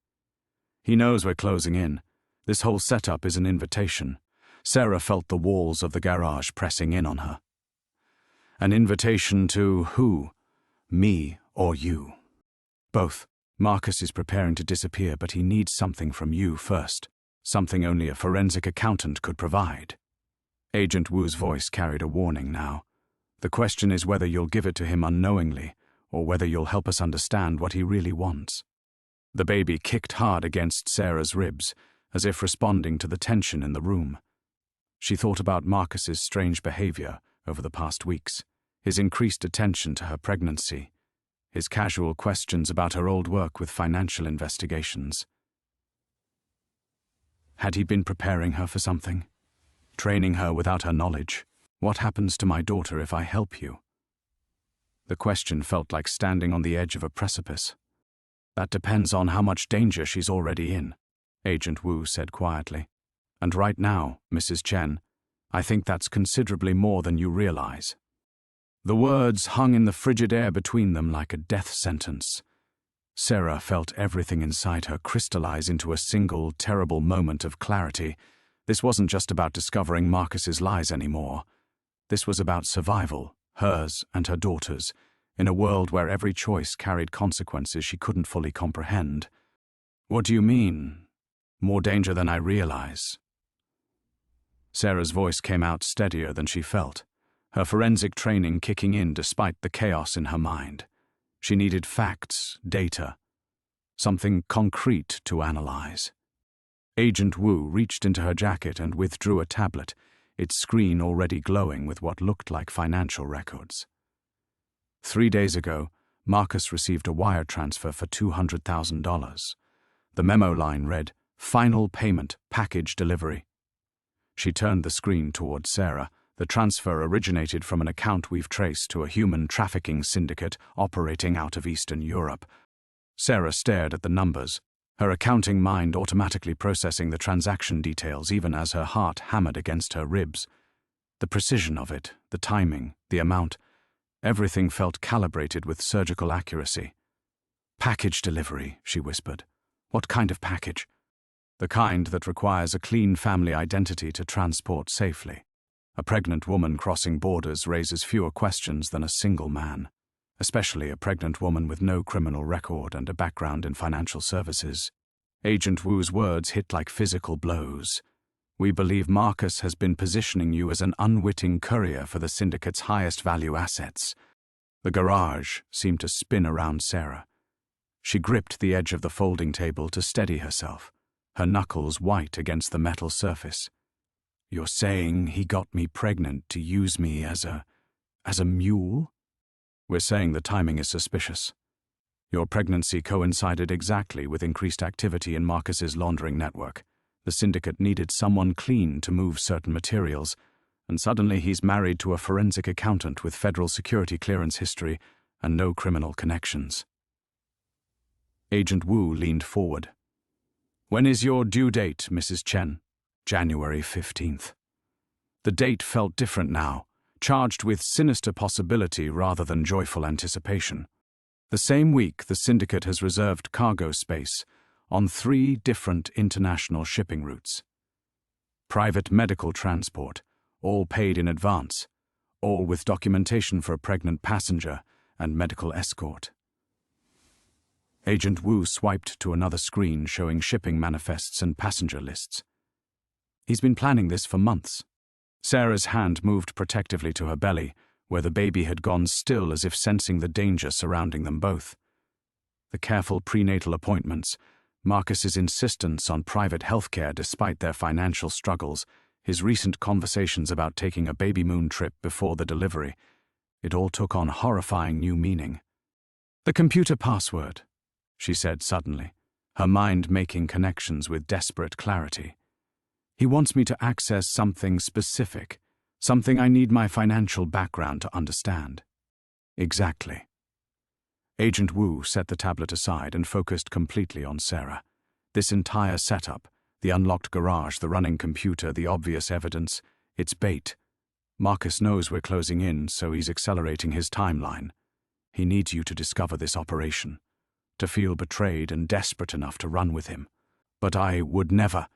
"He knows we're closing in. This whole setup is an invitation." Sarah felt the walls of the garage pressing in on her. "An invitation to who? Me or you?" "Both," Marcus is preparing to disappear, but he needs something from you first. Something only a forensic accountant could provide. Agent Wu's voice carried a warning now. The question is whether you'll give it to him unknowingly, or whether you'll help us understand what he really wants. The baby kicked hard against Sarah's ribs, as if responding to the tension in the room. She thought about Marcus's strange behavior over the past weeks, his increased attention to her pregnancy, his casual questions about her old work with financial investigations. Had he been preparing her for something? Training her without her knowledge? What happens to my daughter if I help you? The question felt like standing on the edge of a precipice. That depends on how much danger she's already in, Agent Wu said quietly. And right now, Mrs. Chen, I think that's considerably more than you realize. The words hung in the frigid air between them like a death sentence. Sarah felt everything inside her crystallize into a single, terrible moment of clarity. This wasn't just about discovering Marcus's lies anymore. This was about survival, hers and her daughter's, in a world where every choice carried consequences she couldn't fully comprehend. What do you mean? More danger than I realize. Sarah's voice came out steadier than she felt, her forensic training kicking in despite the chaos in her mind. She needed facts, data, something concrete to analyze. Agent Wu reached into her jacket and withdrew a tablet, its screen already glowing with what looked like financial records. 3 days ago, Marcus received a wire transfer for $200,000. The memo line read, "Final payment, package delivery." She turned the screen toward Sarah. The transfer originated from an account we've traced to a human trafficking syndicate operating out of Eastern Europe. Sarah stared at the numbers, her accounting mind automatically processing the transaction details even as her heart hammered against her ribs. The precision of it, the timing, the amount, everything felt calibrated with surgical accuracy. "Package delivery," she whispered. "What kind of package?" "The kind that requires a clean family identity to transport safely. A pregnant woman crossing borders raises fewer questions than a single man, especially a pregnant woman with no criminal record and a background in financial services." Agent Wu's words hit like physical blows. "We believe Marcus has been positioning you as an unwitting courier for the syndicate's highest value assets." The garage seemed to spin around Sarah. She gripped the edge of the folding table to steady herself, her knuckles white against the metal surface. "You're saying he got me pregnant to use me as a mule?" "We're saying the timing is suspicious. Your pregnancy coincided exactly with increased activity in Marcus's laundering network. The syndicate needed someone clean to move certain materials, and suddenly he's married to a forensic accountant with federal security clearance history and no criminal connections." Agent Wu leaned forward. "When is your due date, Mrs. Chen?" "January 15th. The date felt different now, charged with sinister possibility rather than joyful anticipation. The same week, the syndicate has reserved cargo space on 3 different international shipping routes. Private medical transport, all paid in advance, all with documentation for a pregnant passenger and medical escort. Agent Wu swiped to another screen showing shipping manifests and passenger lists. He's been planning this for months. Sarah's hand moved protectively to her belly, where the baby had gone still as if sensing the danger surrounding them both. The careful prenatal appointments, Marcus's insistence on private health care despite their financial struggles, his recent conversations about taking a baby moon trip before the delivery, it all took on horrifying new meaning. "The computer password," she said suddenly, her mind making connections with desperate clarity. "He wants me to access something specific, something I need my financial background to understand." "Exactly." Agent Wu set the tablet aside and focused completely on Sarah. This entire setup, the unlocked garage, the running computer, the obvious evidence, it's bait. Marcus knows we're closing in, so he's accelerating his timeline. He needs you to discover this operation, to feel betrayed and desperate enough to run with him. "But I would never."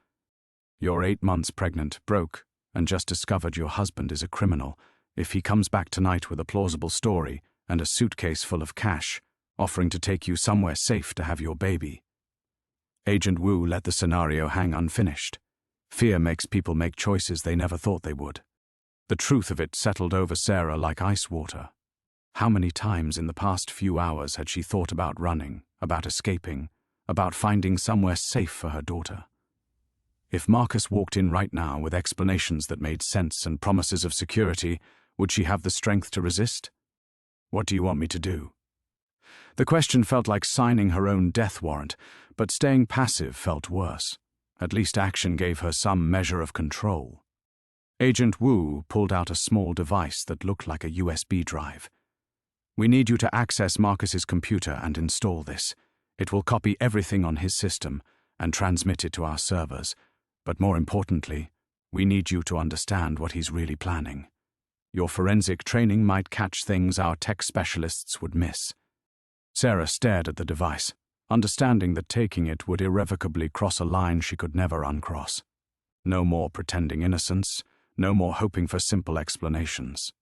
"You're 8 months pregnant, broke, and just discovered your husband is a criminal. If he comes back tonight with a plausible story and a suitcase full of cash, offering to take you somewhere safe to have your baby. Agent Wu let the scenario hang unfinished. Fear makes people make choices they never thought they would. The truth of it settled over Sarah like ice water. How many times in the past few hours had she thought about running, about escaping, about finding somewhere safe for her daughter? If Marcus walked in right now with explanations that made sense and promises of security, would she have the strength to resist? What do you want me to do? The question felt like signing her own death warrant, but staying passive felt worse. At least action gave her some measure of control. Agent Wu pulled out a small device that looked like a USB drive. We need you to access Marcus's computer and install this. It will copy everything on his system and transmit it to our servers. But more importantly, we need you to understand what he's really planning. Your forensic training might catch things our tech specialists would miss. Sarah stared at the device, understanding that taking it would irrevocably cross a line she could never uncross. No more pretending innocence, no more hoping for simple explanations.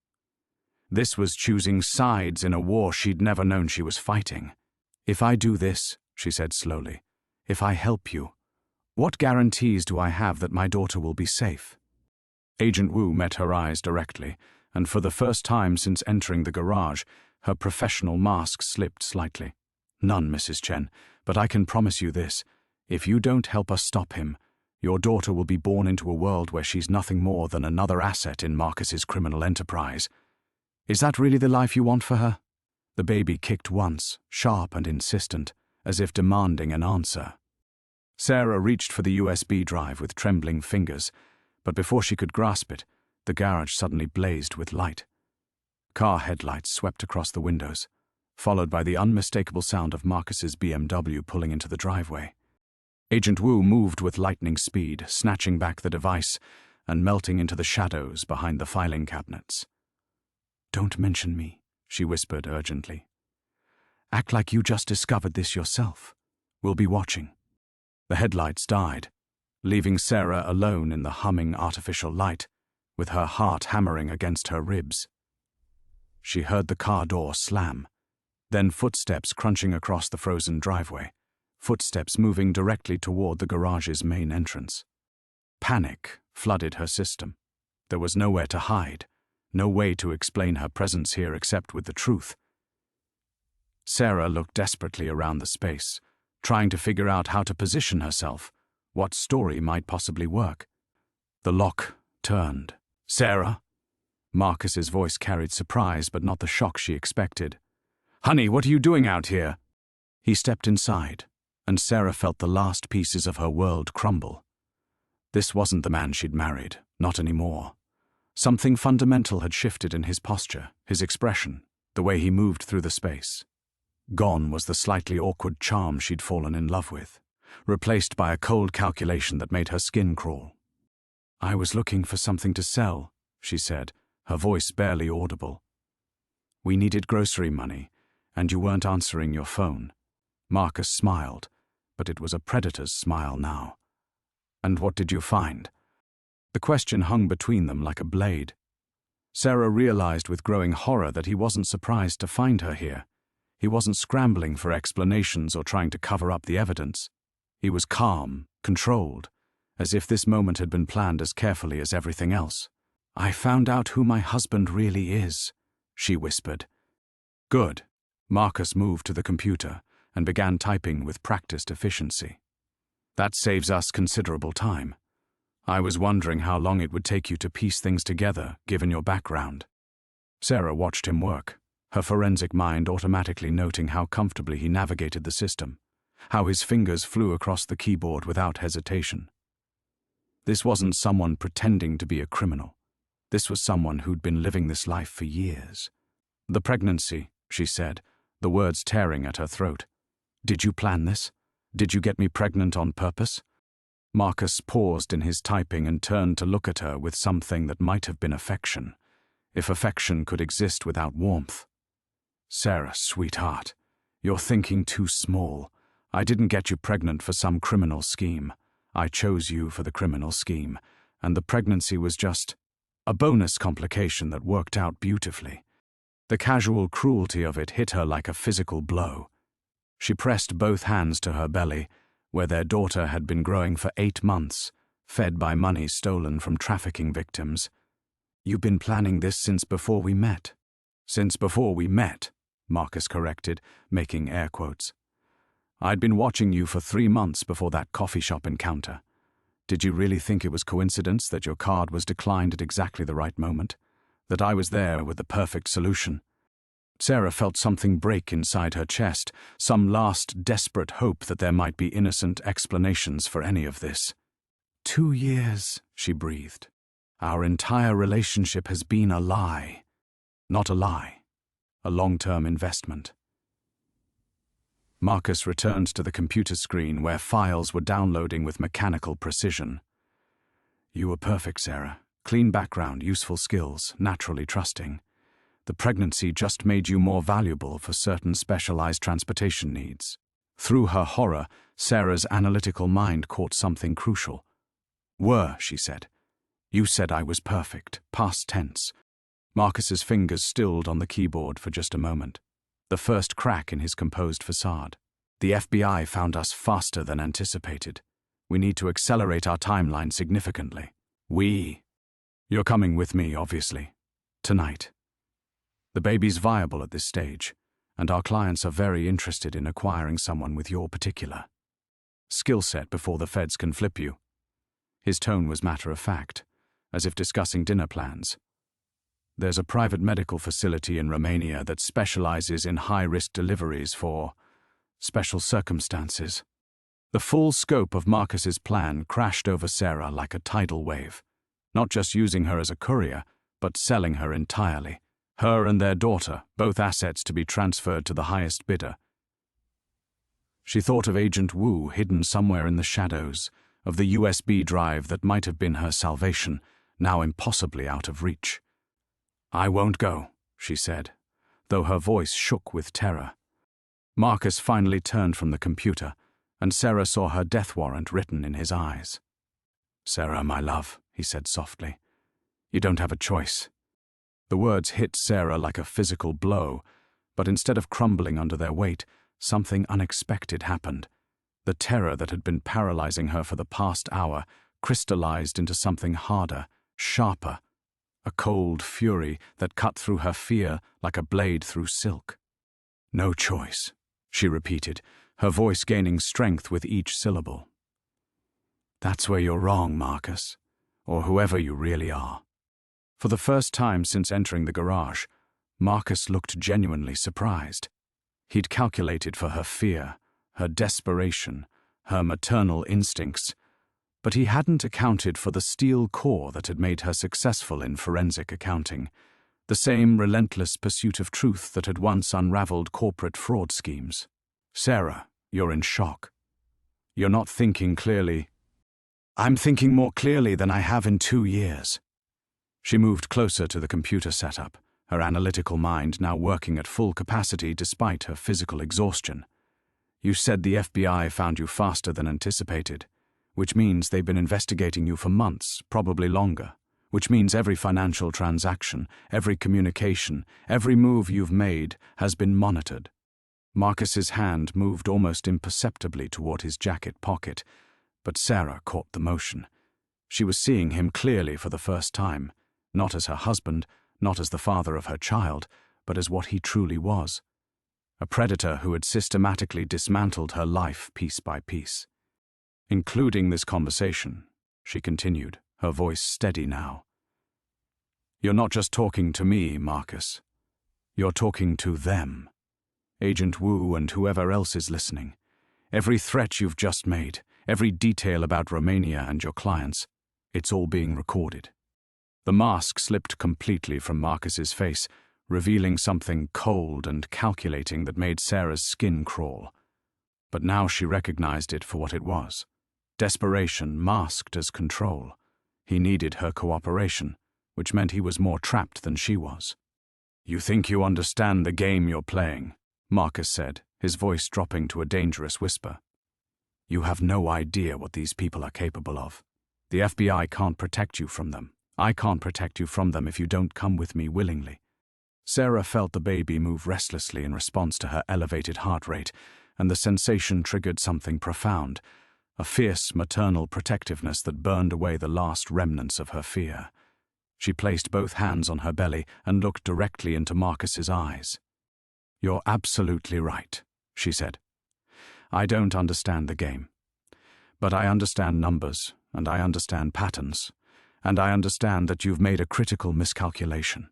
This was choosing sides in a war she'd never known she was fighting. If I do this, she said slowly, if I help you, what guarantees do I have that my daughter will be safe? Agent Wu met her eyes directly, and for the first time since entering the garage, her professional mask slipped slightly. None, Mrs. Chen, but I can promise you this. If you don't help us stop him, your daughter will be born into a world where she's nothing more than another asset in Marcus's criminal enterprise. Is that really the life you want for her? The baby kicked once, sharp and insistent, as if demanding an answer. Sarah reached for the USB drive with trembling fingers, but before she could grasp it, the garage suddenly blazed with light. Car headlights swept across the windows, followed by the unmistakable sound of Marcus's BMW pulling into the driveway. Agent Wu moved with lightning speed, snatching back the device and melting into the shadows behind the filing cabinets. "Don't mention me," she whispered urgently. "Act like you just discovered this yourself. We'll be watching." The headlights died, leaving Sarah alone in the humming artificial light, with her heart hammering against her ribs. She heard the car door slam, then footsteps crunching across the frozen driveway, footsteps moving directly toward the garage's main entrance. Panic flooded her system. There was nowhere to hide, no way to explain her presence here except with the truth. Sarah looked desperately around the space, trying to figure out how to position herself, what story might possibly work. The lock turned. "Sarah?" Marcus's voice carried surprise, but not the shock she expected. "Honey, what are you doing out here?" He stepped inside, and Sarah felt the last pieces of her world crumble. This wasn't the man she'd married, not anymore. Something fundamental had shifted in his posture, his expression, the way he moved through the space. Gone was the slightly awkward charm she'd fallen in love with, replaced by a cold calculation that made her skin crawl. "I was looking for something to sell," she said, her voice barely audible. "We needed grocery money, and you weren't answering your phone." Marcus smiled, but it was a predator's smile now. "And what did you find?" The question hung between them like a blade. Sarah realized with growing horror that he wasn't surprised to find her here. He wasn't scrambling for explanations or trying to cover up the evidence. He was calm, controlled, as if this moment had been planned as carefully as everything else. "I found out who my husband really is," she whispered. "Good." Marcus moved to the computer and began typing with practiced efficiency. "That saves us considerable time. I was wondering how long it would take you to piece things together, given your background." Sarah watched him work, her forensic mind automatically noting how comfortably he navigated the system, how his fingers flew across the keyboard without hesitation. This wasn't someone pretending to be a criminal. This was someone who'd been living this life for years. "The pregnancy," she said, the words tearing at her throat. "Did you plan this? Did you get me pregnant on purpose?" Marcus paused in his typing and turned to look at her with something that might have been affection, if affection could exist without warmth. "Sarah, sweetheart, you're thinking too small. I didn't get you pregnant for some criminal scheme. I chose you for the criminal scheme, and the pregnancy was just a bonus complication that worked out beautifully. The casual cruelty of it hit her like a physical blow. She pressed both hands to her belly, where their daughter had been growing for 8 months, fed by money stolen from trafficking victims. "You've been planning this since before we met." "Since before we met," Marcus corrected, making air quotes. "I'd been watching you for 3 months before that coffee shop encounter. Did you really think it was coincidence that your card was declined at exactly the right moment? That I was there with the perfect solution?" Sarah felt something break inside her chest, some last desperate hope that there might be innocent explanations for any of this. 2 years, she breathed. Our entire relationship has been a lie. Not a lie, a long-term investment. Marcus returned to the computer screen where files were downloading with mechanical precision. "You were perfect, Sarah. Clean background, useful skills, naturally trusting. The pregnancy just made you more valuable for certain specialized transportation needs." Through her horror, Sarah's analytical mind caught something crucial. "Were," she said. "You said I was perfect, past tense." Marcus's fingers stilled on the keyboard for just a moment, the first crack in his composed facade. "The FBI found us faster than anticipated. We need to accelerate our timeline significantly." You're coming with me, obviously. Tonight. The baby's viable at this stage, and our clients are very interested in acquiring someone with your particular skill set before the feds can flip you. His tone was matter-of-fact, as if discussing dinner plans. "There's a private medical facility in Romania that specializes in high-risk deliveries for special circumstances." The full scope of Marcus's plan crashed over Sarah like a tidal wave, not just using her as a courier, but selling her entirely. Her and their daughter, both assets to be transferred to the highest bidder. She thought of Agent Wu hidden somewhere in the shadows, of the USB drive that might have been her salvation, now impossibly out of reach. "I won't go," she said, though her voice shook with terror. Marcus finally turned from the computer, and Sarah saw her death warrant written in his eyes. "Sarah, my love," he said softly, "you don't have a choice." The words hit Sarah like a physical blow, but instead of crumbling under their weight, something unexpected happened. The terror that had been paralyzing her for the past hour crystallized into something harder, sharper, a cold fury that cut through her fear like a blade through silk. "No choice," she repeated, her voice gaining strength with each syllable. "That's where you're wrong, Marcus, or whoever you really are." For the first time since entering the garage, Marcus looked genuinely surprised. He'd calculated for her fear, her desperation, her maternal instincts, but he hadn't accounted for the steel core that had made her successful in forensic accounting, the same relentless pursuit of truth that had once unraveled corporate fraud schemes. "Sarah, you're in shock. You're not thinking clearly." "I'm thinking more clearly than I have in 2 years. She moved closer to the computer setup, her analytical mind now working at full capacity despite her physical exhaustion. "You said the FBI found you faster than anticipated, which means they've been investigating you for months, probably longer, which means every financial transaction, every communication, every move you've made has been monitored." Marcus's hand moved almost imperceptibly toward his jacket pocket, but Sarah caught the motion. She was seeing him clearly for the first time, not as her husband, not as the father of her child, but as what he truly was. A predator who had systematically dismantled her life piece by piece. "Including this conversation," she continued, her voice steady now. "You're not just talking to me, Marcus. You're talking to them. Agent Wu and whoever else is listening. Every threat you've just made, every detail about Romania and your clients, it's all being recorded." The mask slipped completely from Marcus's face, revealing something cold and calculating that made Sarah's skin crawl. But now she recognized it for what it was. Desperation masked as control. He needed her cooperation, which meant he was more trapped than she was. "You think you understand the game you're playing," Marcus said, his voice dropping to a dangerous whisper. "You have no idea what these people are capable of. The FBI can't protect you from them. I can't protect you from them if you don't come with me willingly. Sarah felt the baby move restlessly in response to her elevated heart rate, and the sensation triggered something profound, a fierce maternal protectiveness that burned away the last remnants of her fear. She placed both hands on her belly and looked directly into Marcus's eyes. "You're absolutely right," she said. "I don't understand the game. But I understand numbers, and I understand patterns, and I understand that you've made a critical miscalculation."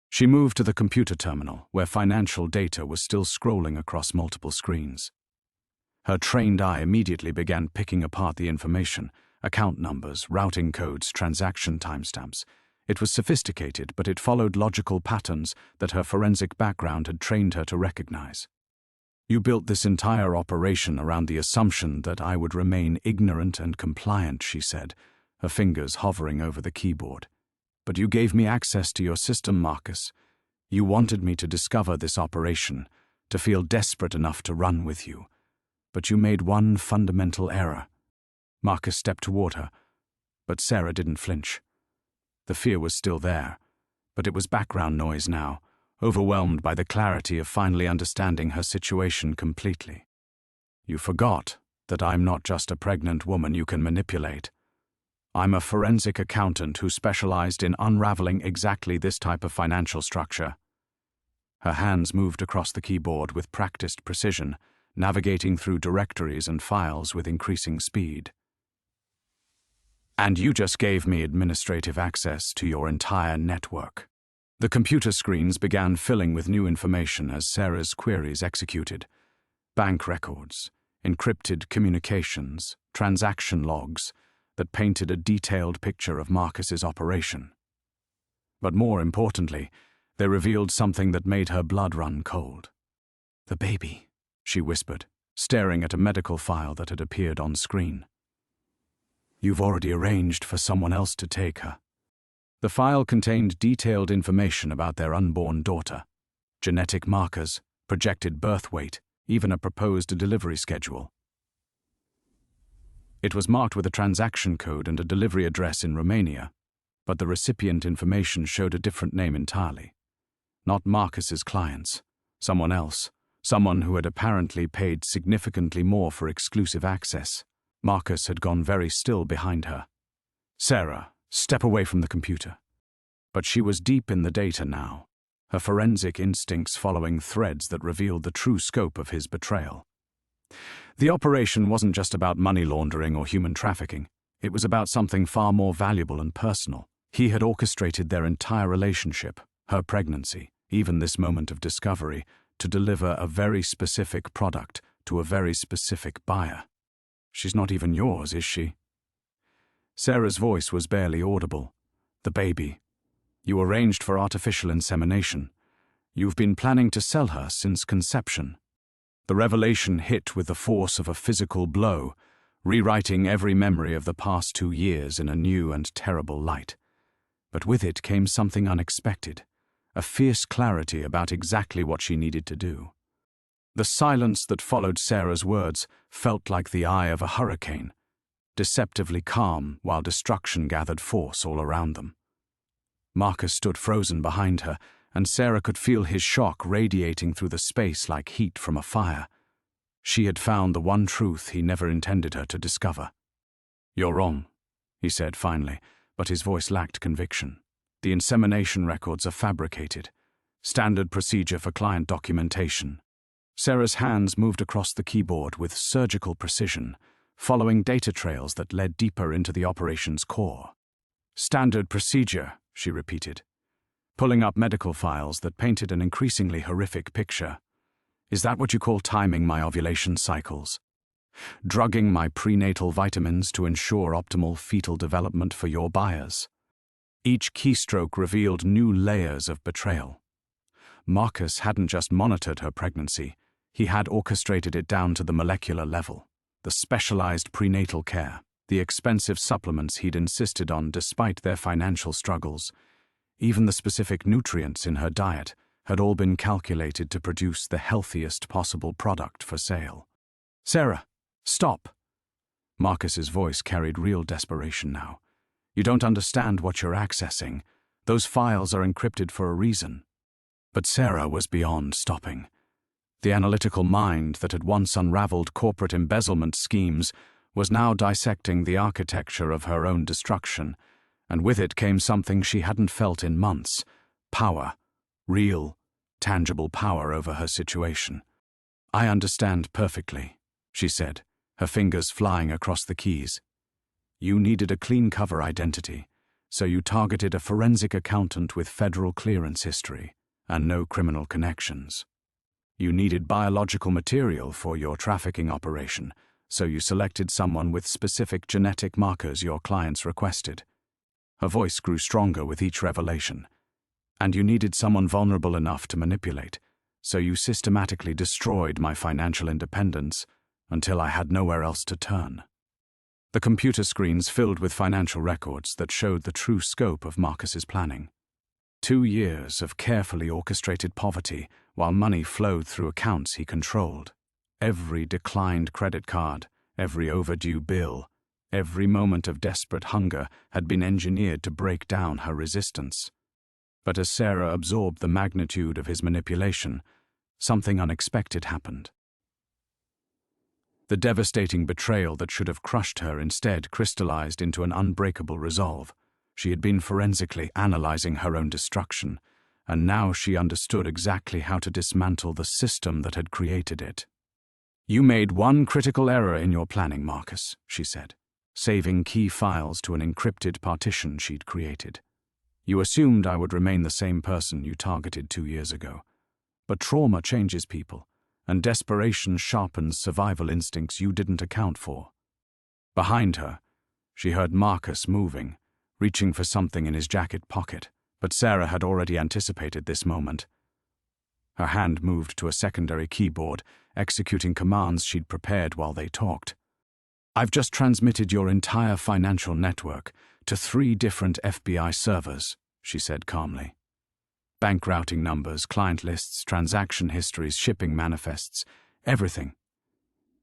She moved to the computer terminal, where financial data was still scrolling across multiple screens. Her trained eye immediately began picking apart the information: account numbers, routing codes, transaction timestamps. It was sophisticated, but it followed logical patterns that her forensic background had trained her to recognize. "You built this entire operation around the assumption that I would remain ignorant and compliant," she said, her fingers hovering over the keyboard. "But you gave me access to your system, Marcus. You wanted me to discover this operation, to feel desperate enough to run with you. But you made one fundamental error." Marcus stepped toward her, but Sarah didn't flinch. The fear was still there, but it was background noise now, overwhelmed by the clarity of finally understanding her situation completely. "You forgot that I'm not just a pregnant woman you can manipulate. I'm a forensic accountant who specialized in unraveling exactly this type of financial structure." Her hands moved across the keyboard with practiced precision, navigating through directories and files with increasing speed. "And you just gave me administrative access to your entire network." The computer screens began filling with new information as Sarah's queries executed. Bank records, encrypted communications, transaction logs that painted a detailed picture of Marcus's operation. But more importantly, they revealed something that made her blood run cold. "The baby," she whispered, staring at a medical file that had appeared on screen. "You've already arranged for someone else to take her." The file contained detailed information about their unborn daughter: genetic markers, projected birth weight, even a proposed delivery schedule. It was marked with a transaction code and a delivery address in Romania, but the recipient information showed a different name entirely. Not Marcus's clients, someone else, someone who had apparently paid significantly more for exclusive access. Marcus had gone very still behind her. "Sarah, step away from the computer." But she was deep in the data now, her forensic instincts following threads that revealed the true scope of his betrayal. The operation wasn't just about money laundering or human trafficking. It was about something far more valuable and personal. He had orchestrated their entire relationship, her pregnancy, even this moment of discovery, to deliver a very specific product to a very specific buyer. "She's not even yours, is she?" Sarah's voice was barely audible. "The baby. You arranged for artificial insemination. You've been planning to sell her since conception." The revelation hit with the force of a physical blow, rewriting every memory of the past 2 years in a new and terrible light. But with it came something unexpected, a fierce clarity about exactly what she needed to do. The silence that followed Sarah's words felt like the eye of a hurricane, deceptively calm while destruction gathered force all around them. Marcus stood frozen behind her, and Sarah could feel his shock radiating through the space like heat from a fire. She had found the one truth he never intended her to discover. "You're wrong," he said finally, but his voice lacked conviction. "The insemination records are fabricated. Standard procedure for client documentation." Sarah's hands moved across the keyboard with surgical precision, following data trails that led deeper into the operation's core. "Standard procedure," she repeated, pulling up medical files that painted an increasingly horrific picture. "Is that what you call timing my ovulation cycles? Drugging my prenatal vitamins to ensure optimal fetal development for your buyers?" Each keystroke revealed new layers of betrayal. Marcus hadn't just monitored her pregnancy, he had orchestrated it down to the molecular level. The specialized prenatal care, the expensive supplements he'd insisted on despite their financial struggles, even the specific nutrients in her diet had all been calculated to produce the healthiest possible product for sale. "Sarah, stop!" Marcus's voice carried real desperation now. "You don't understand what you're accessing. Those files are encrypted for a reason." But Sarah was beyond stopping. The analytical mind that had once unraveled corporate embezzlement schemes was now dissecting the architecture of her own destruction, and with it came something she hadn't felt in months: power, real, tangible power over her situation. "I understand perfectly," she said, her fingers flying across the keys. "You needed a clean cover identity, so you targeted a forensic accountant with federal clearance history and no criminal connections. You needed biological material for your trafficking operation, so you selected someone with specific genetic markers your clients requested." Her voice grew stronger with each revelation. "And you needed someone vulnerable enough to manipulate, so you systematically destroyed my financial independence until I had nowhere else to turn." The computer screens filled with financial records that showed the true scope of Marcus's planning. 2 years of carefully orchestrated poverty while money flowed through accounts he controlled. Every declined credit card, every overdue bill, every moment of desperate hunger had been engineered to break down her resistance. But as Sarah absorbed the magnitude of his manipulation, something unexpected happened. The devastating betrayal that should have crushed her instead crystallized into an unbreakable resolve. She had been forensically analyzing her own destruction, and now she understood exactly how to dismantle the system that had created it. "You made one critical error in your planning, Marcus," she said, saving key files to an encrypted partition she'd created. "You assumed I would remain the same person you targeted 2 years ago. But trauma changes people, and desperation sharpens survival instincts you didn't account for." Behind her, she heard Marcus moving, reaching for something in his jacket pocket, but Sarah had already anticipated this moment. Her hand moved to a secondary keyboard, executing commands she'd prepared while they talked. "I've just transmitted your entire financial network to 3 different FBI servers," she said calmly. "Bank routing numbers, client lists, transaction histories, shipping manifests, everything.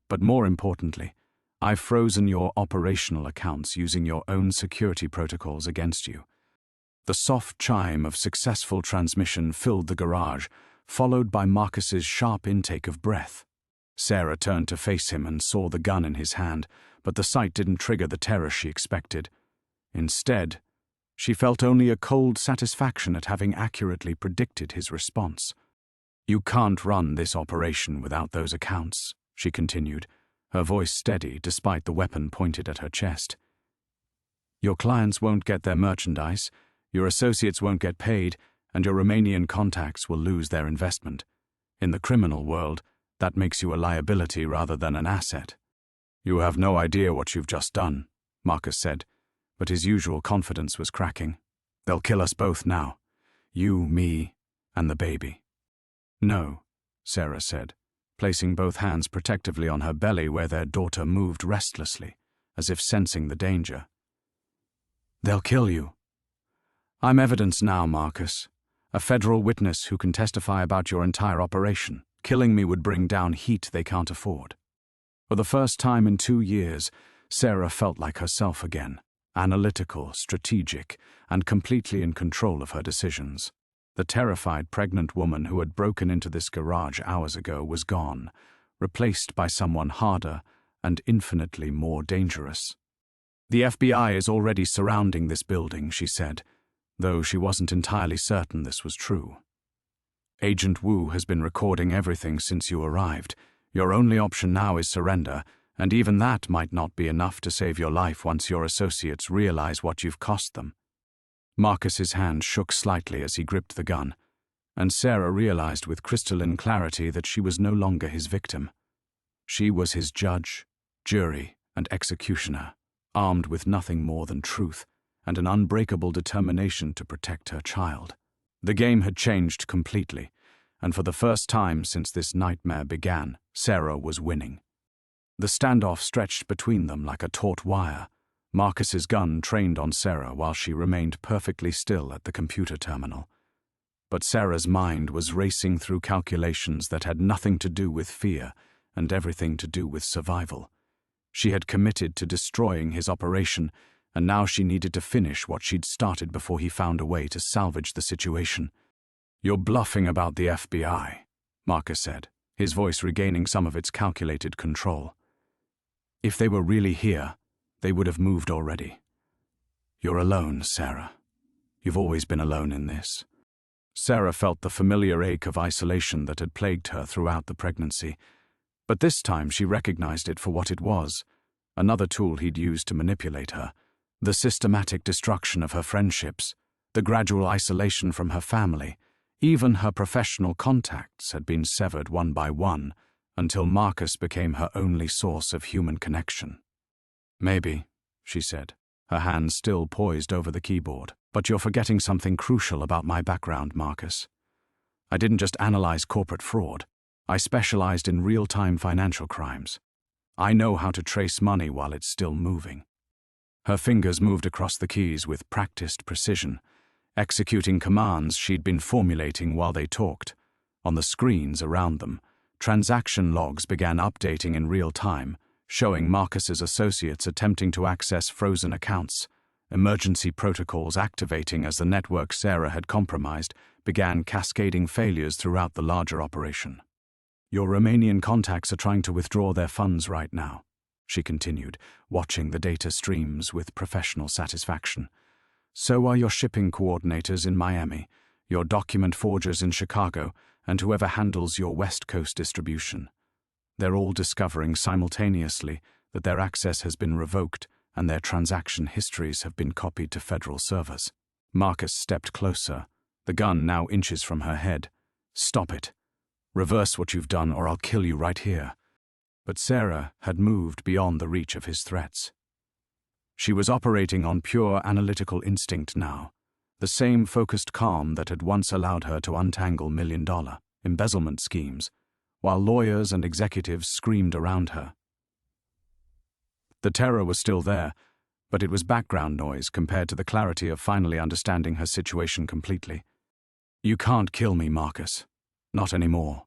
But more importantly, I've frozen your operational accounts using your own security protocols against you." The soft chime of successful transmission filled the garage, followed by Marcus's sharp intake of breath. Sarah turned to face him and saw the gun in his hand, but the sight didn't trigger the terror she expected. Instead, she felt only a cold satisfaction at having accurately predicted his response. "You can't run this operation without those accounts," she continued, her voice steady despite the weapon pointed at her chest. "Your clients won't get their merchandise, your associates won't get paid, and your Romanian contacts will lose their investment. In the criminal world, that makes you a liability rather than an asset." "You have no idea what you've just done," Marcus said, but his usual confidence was cracking. "They'll kill us both now. You, me, and the baby." "No," Sarah said, placing both hands protectively on her belly where their daughter moved restlessly, as if sensing the danger. "They'll kill you. I'm evidence now, Marcus. A federal witness who can testify about your entire operation. Killing me would bring down heat they can't afford." For the first time in 2 years, Sarah felt like herself again, analytical, strategic, and completely in control of her decisions. The terrified pregnant woman who had broken into this garage hours ago was gone, replaced by someone harder and infinitely more dangerous. "The FBI is already surrounding this building," she said, though she wasn't entirely certain this was true. "Agent Wu has been recording everything since you arrived. Your only option now is surrender, and even that might not be enough to save your life once your associates realize what you've cost them." Marcus's hand shook slightly as he gripped the gun, and Sarah realized with crystalline clarity that she was no longer his victim. She was his judge, jury, and executioner, armed with nothing more than truth and an unbreakable determination to protect her child. The game had changed completely, and for the first time since this nightmare began, Sarah was winning. The standoff stretched between them like a taut wire, Marcus's gun trained on Sarah while she remained perfectly still at the computer terminal. But Sarah's mind was racing through calculations that had nothing to do with fear and everything to do with survival. She had committed to destroying his operation, and now she needed to finish what she'd started before he found a way to salvage the situation. "You're bluffing about the FBI," Marcus said, his voice regaining some of its calculated control. "If they were really here, they would have moved already. You're alone, Sarah. You've always been alone in this." Sarah felt the familiar ache of isolation that had plagued her throughout the pregnancy, but this time she recognized it for what it was, another tool he'd used to manipulate her, the systematic destruction of her friendships, the gradual isolation from her family. Even her professional contacts had been severed one by one until Marcus became her only source of human connection. "Maybe," she said, her hands still poised over the keyboard, "but you're forgetting something crucial about my background, Marcus. I didn't just analyze corporate fraud. I specialized in real-time financial crimes. I know how to trace money while it's still moving." Her fingers moved across the keys with practiced precision, executing commands she'd been formulating while they talked. On the screens around them, transaction logs began updating in real time, showing Marcus's associates attempting to access frozen accounts. Emergency protocols activating as the network Sarah had compromised began cascading failures throughout the larger operation. "Your Romanian contacts are trying to withdraw their funds right now," she continued, watching the data streams with professional satisfaction. "So are your shipping coordinators in Miami, your document forgers in Chicago, and whoever handles your West Coast distribution. They're all discovering simultaneously that their access has been revoked and their transaction histories have been copied to federal servers." Marcus stepped closer, the gun now inches from her head. "Stop it. Reverse what you've done or I'll kill you right here." But Sarah had moved beyond the reach of his threats. She was operating on pure analytical instinct now, the same focused calm that had once allowed her to untangle million-dollar embezzlement schemes, while lawyers and executives screamed around her. The terror was still there, but it was background noise compared to the clarity of finally understanding her situation completely. "You can't kill me, Marcus. Not anymore."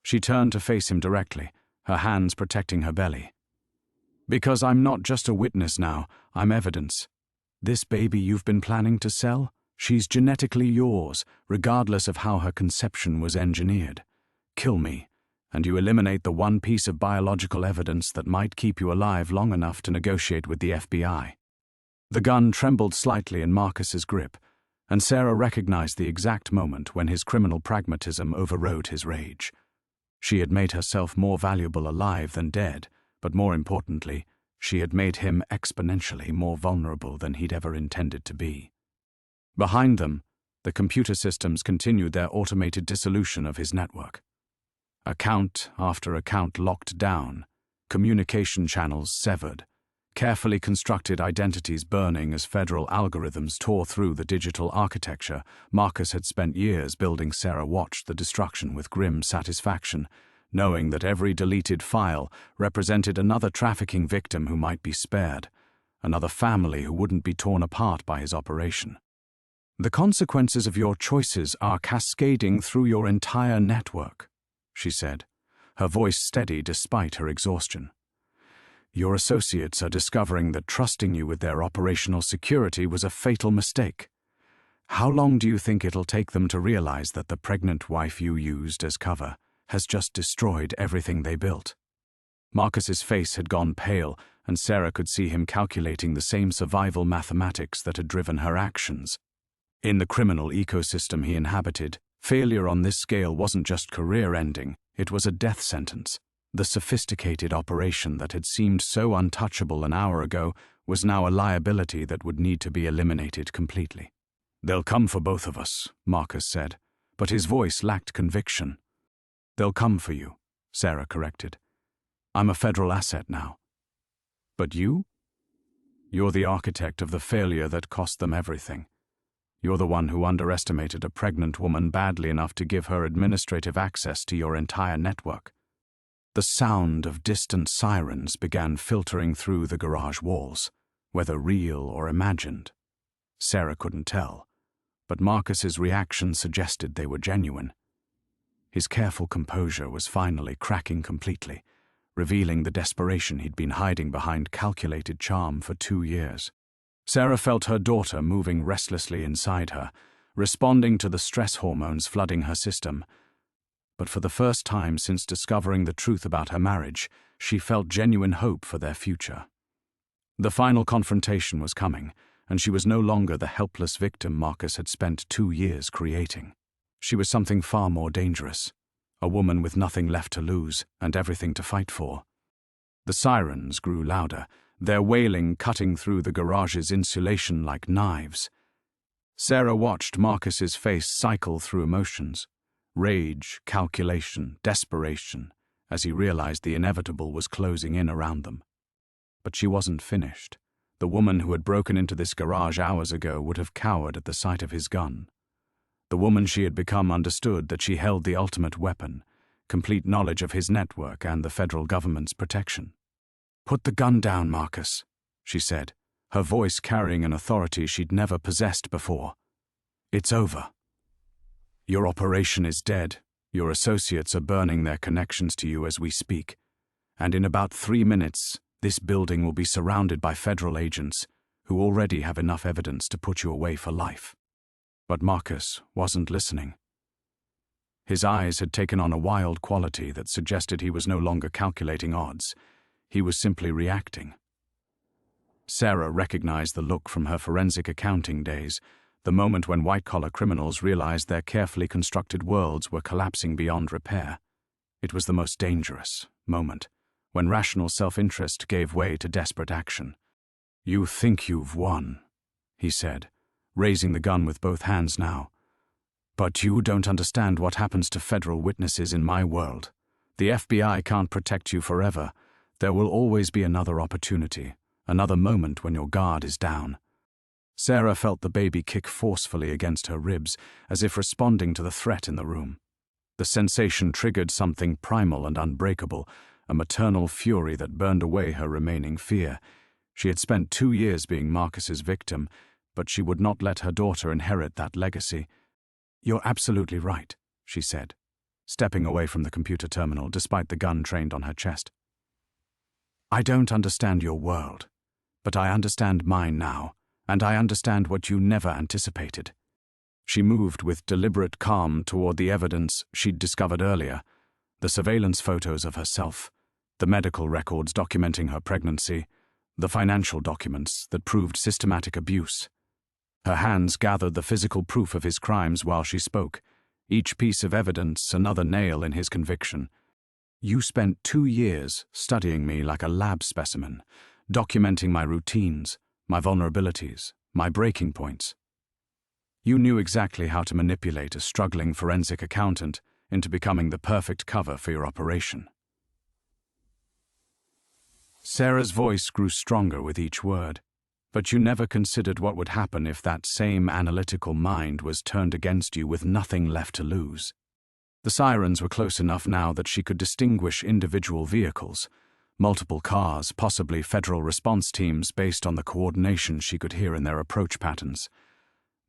She turned to face him directly, her hands protecting her belly. "Because I'm not just a witness now, I'm evidence. This baby you've been planning to sell, she's genetically yours, regardless of how her conception was engineered. Kill me, and you eliminate the one piece of biological evidence that might keep you alive long enough to negotiate with the FBI." The gun trembled slightly in Marcus's grip, and Sarah recognized the exact moment when his criminal pragmatism overrode his rage. She had made herself more valuable alive than dead, but more importantly, she had made him exponentially more vulnerable than he'd ever intended to be. Behind them, the computer systems continued their automated dissolution of his network. Account after account locked down, communication channels severed, carefully constructed identities burning as federal algorithms tore through the digital architecture Marcus had spent years building. Sarah watched the destruction with grim satisfaction, knowing that every deleted file represented another trafficking victim who might be spared, another family who wouldn't be torn apart by his operation. "The consequences of your choices are cascading through your entire network," she said, her voice steady despite her exhaustion. "Your associates are discovering that trusting you with their operational security was a fatal mistake. How long do you think it'll take them to realize that the pregnant wife you used as cover has just destroyed everything they built?" Marcus's face had gone pale, and Sarah could see him calculating the same survival mathematics that had driven her actions. In the criminal ecosystem he inhabited, failure on this scale wasn't just career-ending, it was a death sentence. The sophisticated operation that had seemed so untouchable an hour ago was now a liability that would need to be eliminated completely. "They'll come for both of us," Marcus said, but his voice lacked conviction. "They'll come for you," Sarah corrected. "I'm a federal asset now." "But you? You're the architect of the failure that cost them everything. You're the one who underestimated a pregnant woman badly enough to give her administrative access to your entire network." The sound of distant sirens began filtering through the garage walls, whether real or imagined. Sarah couldn't tell, but Marcus's reaction suggested they were genuine. His careful composure was finally cracking completely, revealing the desperation he'd been hiding behind calculated charm for 2 years. Sarah felt her daughter moving restlessly inside her, responding to the stress hormones flooding her system. But for the first time since discovering the truth about her marriage, she felt genuine hope for their future. The final confrontation was coming, and she was no longer the helpless victim Marcus had spent 2 years creating. She was something far more dangerous, a woman with nothing left to lose and everything to fight for. The sirens grew louder, their wailing cutting through the garage's insulation like knives. Sarah watched Marcus's face cycle through emotions, rage, calculation, desperation, as he realized the inevitable was closing in around them. But she wasn't finished. The woman who had broken into this garage hours ago would have cowered at the sight of his gun. The woman she had become understood that she held the ultimate weapon, complete knowledge of his network and the federal government's protection. "Put the gun down, Marcus," she said, her voice carrying an authority she'd never possessed before. "It's over. Your operation is dead. Your associates are burning their connections to you as we speak. And in about 3 minutes, this building will be surrounded by federal agents who already have enough evidence to put you away for life." But Marcus wasn't listening. His eyes had taken on a wild quality that suggested he was no longer calculating odds. He was simply reacting. Sarah recognized the look from her forensic accounting days, the moment when white-collar criminals realized their carefully constructed worlds were collapsing beyond repair. It was the most dangerous moment, when rational self-interest gave way to desperate action. "You think you've won," he said, raising the gun with both hands now. "But you don't understand what happens to federal witnesses in my world. The FBI can't protect you forever. There will always be another opportunity, another moment when your guard is down." Sarah felt the baby kick forcefully against her ribs, as if responding to the threat in the room. The sensation triggered something primal and unbreakable, a maternal fury that burned away her remaining fear. She had spent 2 years being Marcus's victim, but she would not let her daughter inherit that legacy. "You're absolutely right," she said, stepping away from the computer terminal despite the gun trained on her chest. "I don't understand your world, but I understand mine now, and I understand what you never anticipated." She moved with deliberate calm toward the evidence she'd discovered earlier, the surveillance photos of herself, the medical records documenting her pregnancy, the financial documents that proved systematic abuse. Her hands gathered the physical proof of his crimes while she spoke, each piece of evidence another nail in his conviction. "You spent 2 years studying me like a lab specimen, documenting my routines, my vulnerabilities, my breaking points. You knew exactly how to manipulate a struggling forensic accountant into becoming the perfect cover for your operation." Sarah's voice grew stronger with each word. "But you never considered what would happen if that same analytical mind was turned against you with nothing left to lose." The sirens were close enough now that she could distinguish individual vehicles, multiple cars, possibly federal response teams based on the coordination she could hear in their approach patterns.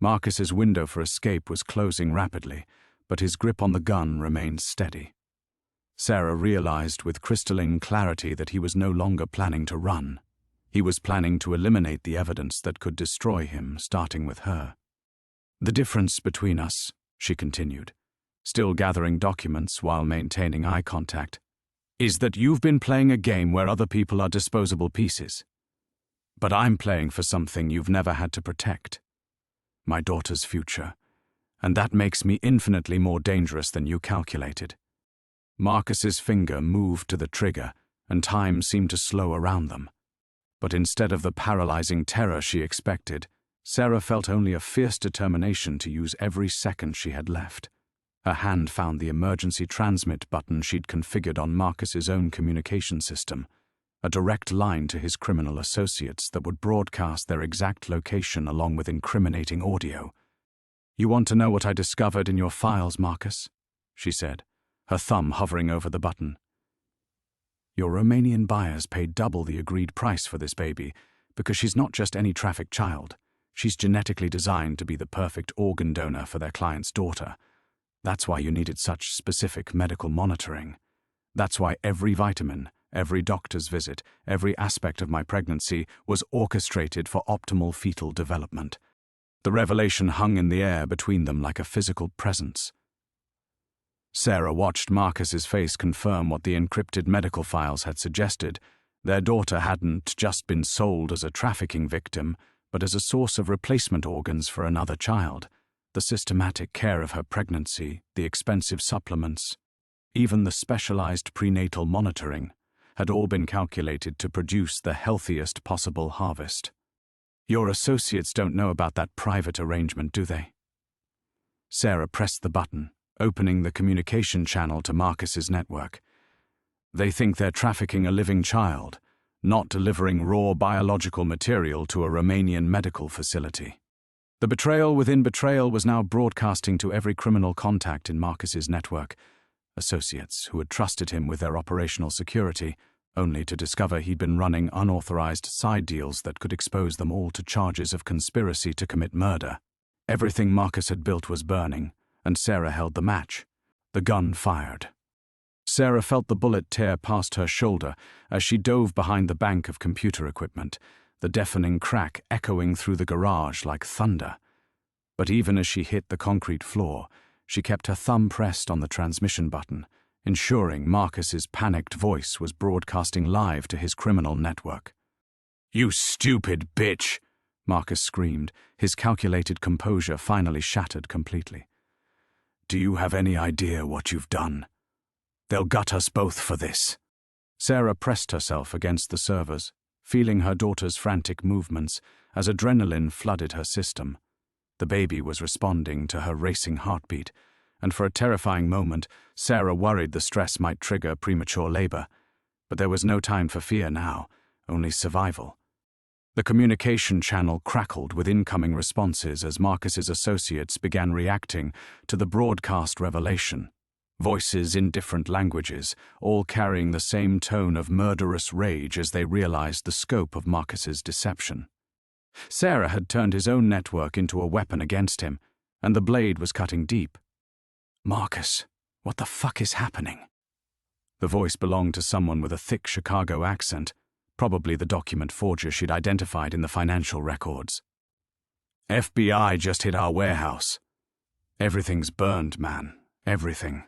Marcus's window for escape was closing rapidly, but his grip on the gun remained steady. Sarah realized with crystalline clarity that he was no longer planning to run. He was planning to eliminate the evidence that could destroy him, starting with her. "The difference between us," she continued, still gathering documents while maintaining eye contact, "is that you've been playing a game where other people are disposable pieces. But I'm playing for something you've never had to protect. My daughter's future. And that makes me infinitely more dangerous than you calculated." Marcus's finger moved to the trigger, and time seemed to slow around them. But instead of the paralyzing terror she expected, Sarah felt only a fierce determination to use every second she had left. Her hand found the emergency transmit button she'd configured on Marcus's own communication system, a direct line to his criminal associates that would broadcast their exact location along with incriminating audio. "You want to know what I discovered in your files, Marcus?" she said, her thumb hovering over the button. "Your Romanian buyers paid double the agreed price for this baby because she's not just any trafficked child. She's genetically designed to be the perfect organ donor for their client's daughter. That's why you needed such specific medical monitoring. That's why every vitamin, every doctor's visit, every aspect of my pregnancy was orchestrated for optimal fetal development. The revelation hung in the air between them like a physical presence. Sarah watched Marcus's face confirm what the encrypted medical files had suggested. Their daughter hadn't just been sold as a trafficking victim, but as a source of replacement organs for another child. The systematic care of her pregnancy, the expensive supplements, even the specialized prenatal monitoring, had all been calculated to produce the healthiest possible harvest. Your associates don't know about that private arrangement, do they? Sarah pressed the button, opening the communication channel to Marcus's network. They think they're trafficking a living child, not delivering raw biological material to a Romanian medical facility. The betrayal within betrayal was now broadcasting to every criminal contact in Marcus's network, associates who had trusted him with their operational security, only to discover he'd been running unauthorized side deals that could expose them all to charges of conspiracy to commit murder. Everything Marcus had built was burning, and Sarah held the match. The gun fired. Sarah felt the bullet tear past her shoulder as she dove behind the bank of computer equipment, the deafening crack echoing through the garage like thunder. But even as she hit the concrete floor, she kept her thumb pressed on the transmission button, ensuring Marcus's panicked voice was broadcasting live to his criminal network. "You stupid bitch!" Marcus screamed, his calculated composure finally shattered completely. "Do you have any idea what you've done? They'll gut us both for this." Sarah pressed herself against the servers, feeling her daughter's frantic movements as adrenaline flooded her system. The baby was responding to her racing heartbeat, and for a terrifying moment, Sarah worried the stress might trigger premature labor. But there was no time for fear now, only survival. The communication channel crackled with incoming responses as Marcus's associates began reacting to the broadcast revelation. Voices in different languages, all carrying the same tone of murderous rage as they realized the scope of Marcus's deception. Sarah had turned his own network into a weapon against him, and the blade was cutting deep. "Marcus, what the fuck is happening?" The voice belonged to someone with a thick Chicago accent, probably the document forger she'd identified in the financial records. "FBI just hit our warehouse. Everything's burned, man. Everything."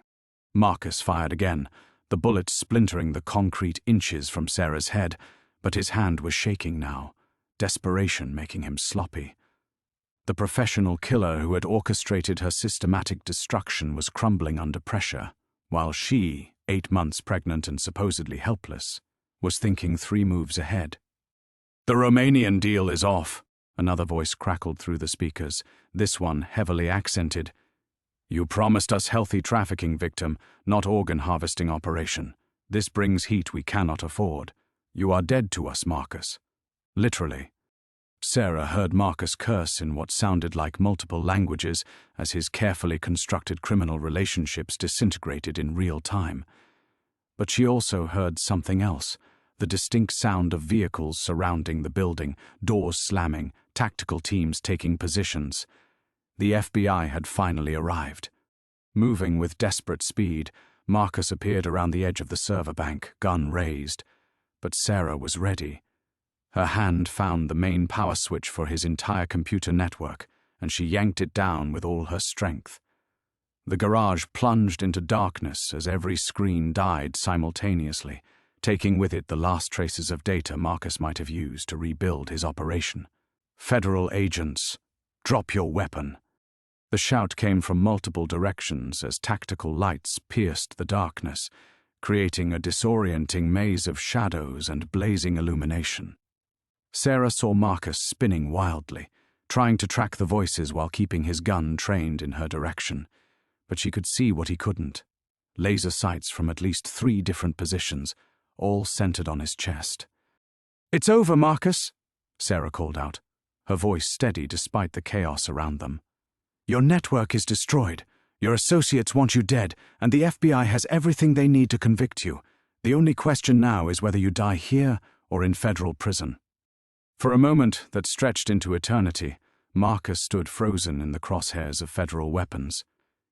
Marcus fired again, the bullet splintering the concrete inches from Sarah's head, but his hand was shaking now, desperation making him sloppy. The professional killer who had orchestrated her systematic destruction was crumbling under pressure, while she, 8 months pregnant and supposedly helpless, was thinking 3 moves ahead. "The Romanian deal is off," another voice crackled through the speakers, this one heavily accented. "You promised us healthy trafficking victim, not organ harvesting operation. This brings heat we cannot afford. You are dead to us, Marcus. Literally." Sarah heard Marcus curse in what sounded like multiple languages as his carefully constructed criminal relationships disintegrated in real time. But she also heard something else, the distinct sound of vehicles surrounding the building, doors slamming, tactical teams taking positions. The FBI had finally arrived. Moving with desperate speed, Marcus appeared around the edge of the server bank, gun raised. But Sarah was ready. Her hand found the main power switch for his entire computer network, and she yanked it down with all her strength. The garage plunged into darkness as every screen died simultaneously, taking with it the last traces of data Marcus might have used to rebuild his operation. "Federal agents, drop your weapon." The shout came from multiple directions as tactical lights pierced the darkness, creating a disorienting maze of shadows and blazing illumination. Sarah saw Marcus spinning wildly, trying to track the voices while keeping his gun trained in her direction. But she could see what he couldn't. Laser sights from at least 3 different positions, all centered on his chest. "It's over, Marcus," Sarah called out, her voice steady despite the chaos around them. "Your network is destroyed. Your associates want you dead, and the FBI has everything they need to convict you. The only question now is whether you die here or in federal prison." For a moment that stretched into eternity, Marcus stood frozen in the crosshairs of federal weapons,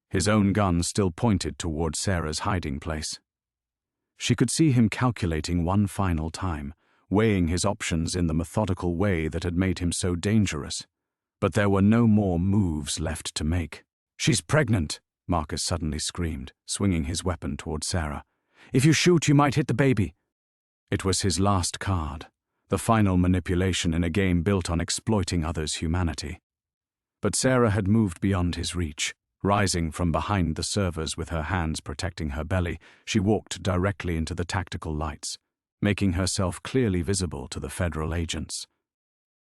his own gun still pointed toward Sarah's hiding place. She could see him calculating one final time, weighing his options in the methodical way that had made him so dangerous. But there were no more moves left to make. "She's pregnant," Marcus suddenly screamed, swinging his weapon toward Sarah. "If you shoot, you might hit the baby." It was his last card, the final manipulation in a game built on exploiting others' humanity. But Sarah had moved beyond his reach. Rising from behind the servers with her hands protecting her belly, she walked directly into the tactical lights, making herself clearly visible to the federal agents.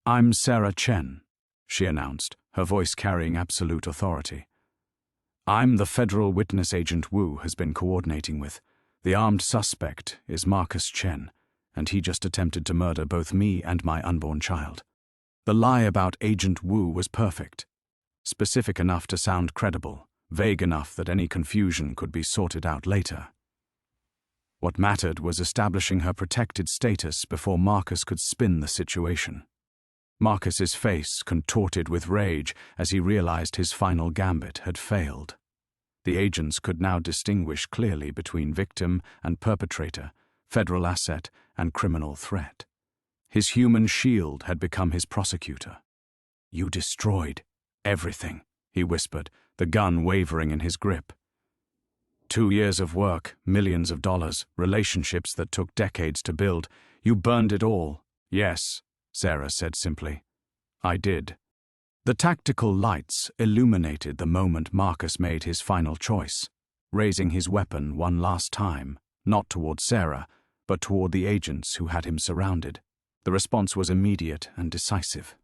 "I'm Sarah Chen," she announced, her voice carrying absolute authority. "I'm the federal witness Agent Wu has been coordinating with. The armed suspect is Marcus Chen, and he just attempted to murder both me and my unborn child. The lie about Agent Wu was perfect. Specific enough to sound credible, vague enough that any confusion could be sorted out later. What mattered was establishing her protected status before Marcus could spin the situation." Marcus's face contorted with rage as he realized his final gambit had failed. The agents could now distinguish clearly between victim and perpetrator, federal asset and criminal threat. His human shield had become his prosecutor. "You destroyed everything," he whispered, the gun wavering in his grip. 2 years of work, millions of dollars, relationships that took decades to build. You burned it all." "Yes," Sarah said simply. "I did." The tactical lights illuminated the moment Marcus made his final choice, raising his weapon one last time, not toward Sarah, but toward the agents who had him surrounded. The response was immediate and decisive.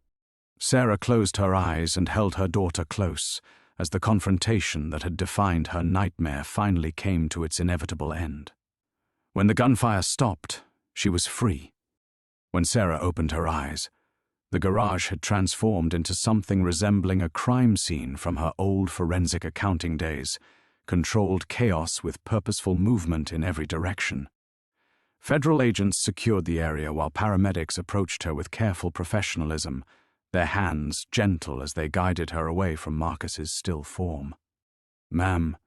Sarah closed her eyes and held her daughter close, as the confrontation that had defined her nightmare finally came to its inevitable end. When the gunfire stopped, she was free. When Sarah opened her eyes, the garage had transformed into something resembling a crime scene from her old forensic accounting days, controlled chaos with purposeful movement in every direction. Federal agents secured the area while paramedics approached her with careful professionalism, their hands gentle as they guided her away from Marcus's still form. "Ma'am,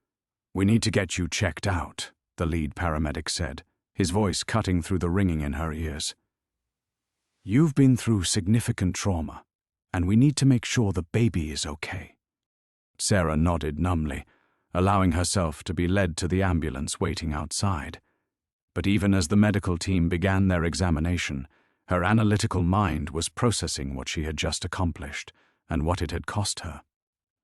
we need to get you checked out," the lead paramedic said, his voice cutting through the ringing in her ears. "You've been through significant trauma, and we need to make sure the baby is okay." Sarah nodded numbly, allowing herself to be led to the ambulance waiting outside. But even as the medical team began their examination, her analytical mind was processing what she had just accomplished and what it had cost her.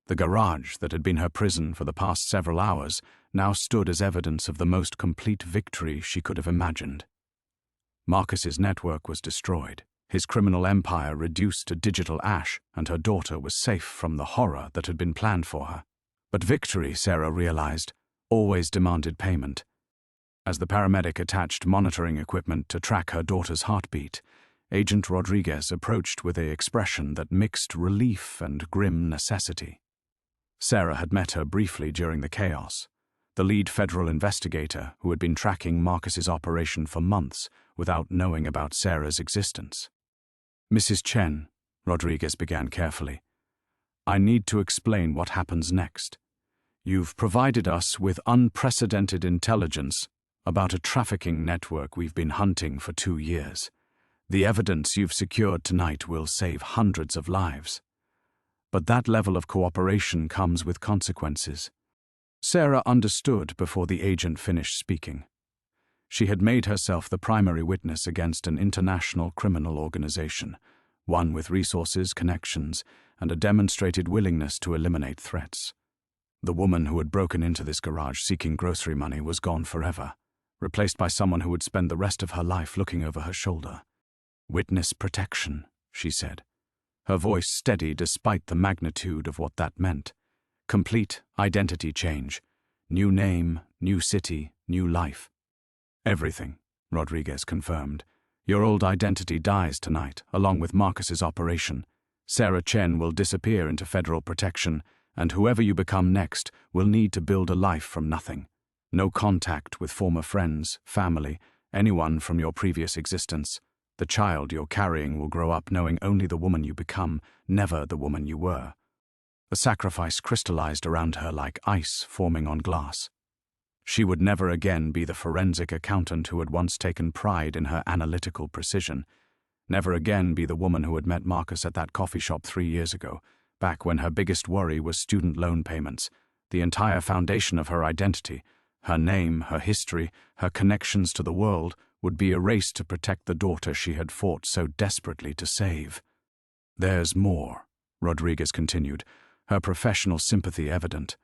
The garage that had been her prison for the past several hours now stood as evidence of the most complete victory she could have imagined. Marcus's network was destroyed, his criminal empire reduced to digital ash, and her daughter was safe from the horror that had been planned for her. But victory, Sarah realized, always demanded payment. As the paramedic attached monitoring equipment to track her daughter's heartbeat, Agent Rodriguez approached with an expression that mixed relief and grim necessity. Sarah had met her briefly during the chaos, the lead federal investigator who had been tracking Marcus's operation for months without knowing about Sarah's existence. "Mrs. Chen," Rodriguez began carefully, "I need to explain what happens next. You've provided us with unprecedented intelligence about a trafficking network we've been hunting for 2 years. The evidence you've secured tonight will save hundreds of lives. But that level of cooperation comes with consequences." Sarah understood before the agent finished speaking. She had made herself the primary witness against an international criminal organization, one with resources, connections, and a demonstrated willingness to eliminate threats. The woman who had broken into this garage seeking grocery money was gone forever, replaced by someone who would spend the rest of her life looking over her shoulder. "Witness protection," she said, her voice steady despite the magnitude of what that meant. "Complete identity change. New name, new city, new life." "Everything," Rodriguez confirmed. "Your old identity dies tonight, along with Marcus's operation. Sarah Chen will disappear into federal protection, and whoever you become next will need to build a life from nothing. No contact with former friends, family, anyone from your previous existence. The child you're carrying will grow up knowing only the woman you become, never the woman you were." The sacrifice crystallized around her like ice forming on glass. She would never again be the forensic accountant who had once taken pride in her analytical precision. Never again be the woman who had met Marcus at that coffee shop 3 years ago, back when her biggest worry was student loan payments. The entire foundation of her identity, her name, her history, her connections to the world, would be erased to protect the daughter she had fought so desperately to save. "There's more," Rodriguez continued, her professional sympathy evident.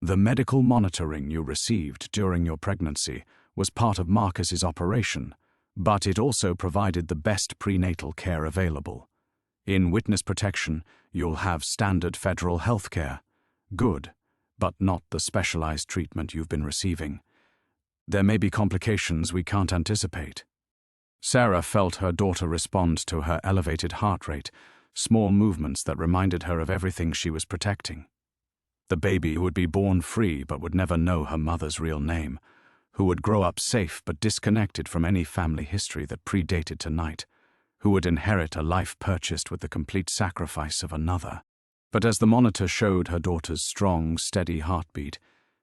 "The medical monitoring you received during your pregnancy was part of Marcus's operation, but it also provided the best prenatal care available. In witness protection, you'll have standard federal health care. Good, but not the specialized treatment you've been receiving. There may be complications we can't anticipate." Sarah felt her daughter respond to her elevated heart rate, small movements that reminded her of everything she was protecting. The baby who would be born free but would never know her mother's real name, who would grow up safe but disconnected from any family history that predated tonight, who would inherit a life purchased with the complete sacrifice of another. But as the monitor showed her daughter's strong, steady heartbeat,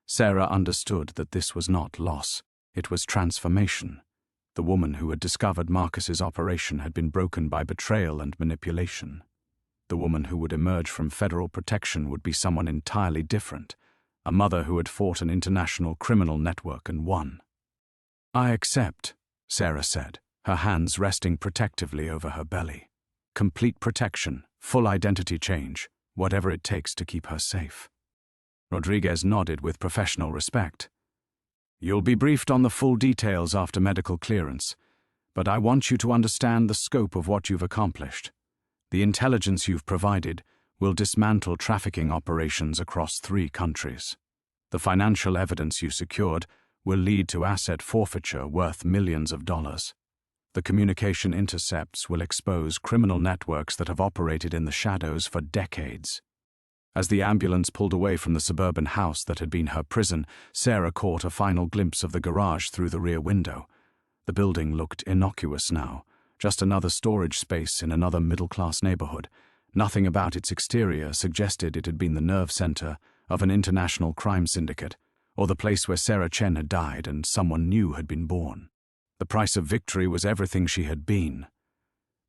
Sarah understood that this was not loss, it was transformation. The woman who had discovered Marcus's operation had been broken by betrayal and manipulation. The woman who would emerge from federal protection would be someone entirely different, a mother who had fought an international criminal network and won. "I accept," Sarah said, her hands resting protectively over her belly. "Complete protection, full identity change, whatever it takes to keep her safe." Rodriguez nodded with professional respect. "You'll be briefed on the full details after medical clearance, but I want you to understand the scope of what you've accomplished. The intelligence you've provided will dismantle trafficking operations across 3 countries. The financial evidence you secured will lead to asset forfeiture worth millions of dollars. The communication intercepts will expose criminal networks that have operated in the shadows for decades." As the ambulance pulled away from the suburban house that had been her prison, Sarah caught a final glimpse of the garage through the rear window. The building looked innocuous now, just another storage space in another middle-class neighborhood. Nothing about its exterior suggested it had been the nerve center of an international crime syndicate, or the place where Sarah Chen had died and someone new had been born. The price of victory was everything she had been,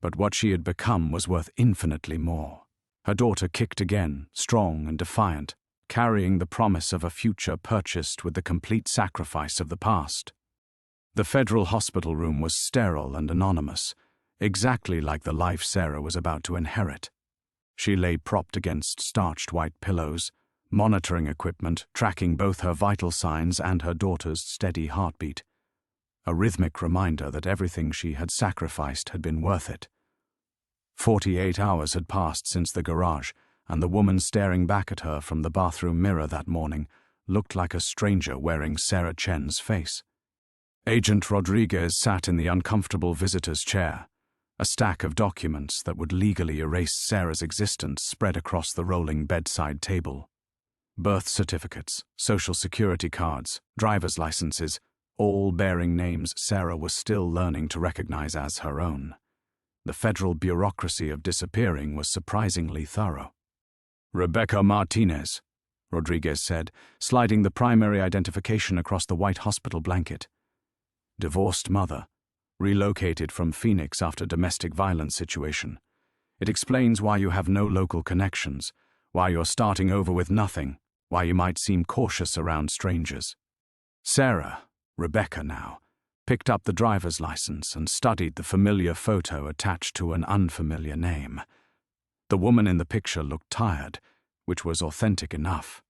but what she had become was worth infinitely more. Her daughter kicked again, strong and defiant, carrying the promise of a future purchased with the complete sacrifice of the past. The federal hospital room was sterile and anonymous, exactly like the life Sarah was about to inherit. She lay propped against starched white pillows, monitoring equipment, tracking both her vital signs and her daughter's steady heartbeat. A rhythmic reminder that everything she had sacrificed had been worth it. 48 hours had passed since the garage, and the woman staring back at her from the bathroom mirror that morning looked like a stranger wearing Sarah Chen's face. Agent Rodriguez sat in the uncomfortable visitor's chair, a stack of documents that would legally erase Sarah's existence spread across the rolling bedside table. Birth certificates, social security cards, driver's licenses, all bearing names Sarah was still learning to recognize as her own. The federal bureaucracy of disappearing was surprisingly thorough. "Rebecca Martinez," Rodriguez said, sliding the primary identification across the white hospital blanket. "Divorced mother, relocated from Phoenix after domestic violence situation. It explains why you have no local connections, why you're starting over with nothing, why you might seem cautious around strangers." Sarah, Rebecca now, picked up the driver's license and studied the familiar photo attached to an unfamiliar name. The woman in the picture looked tired, which was authentic enough.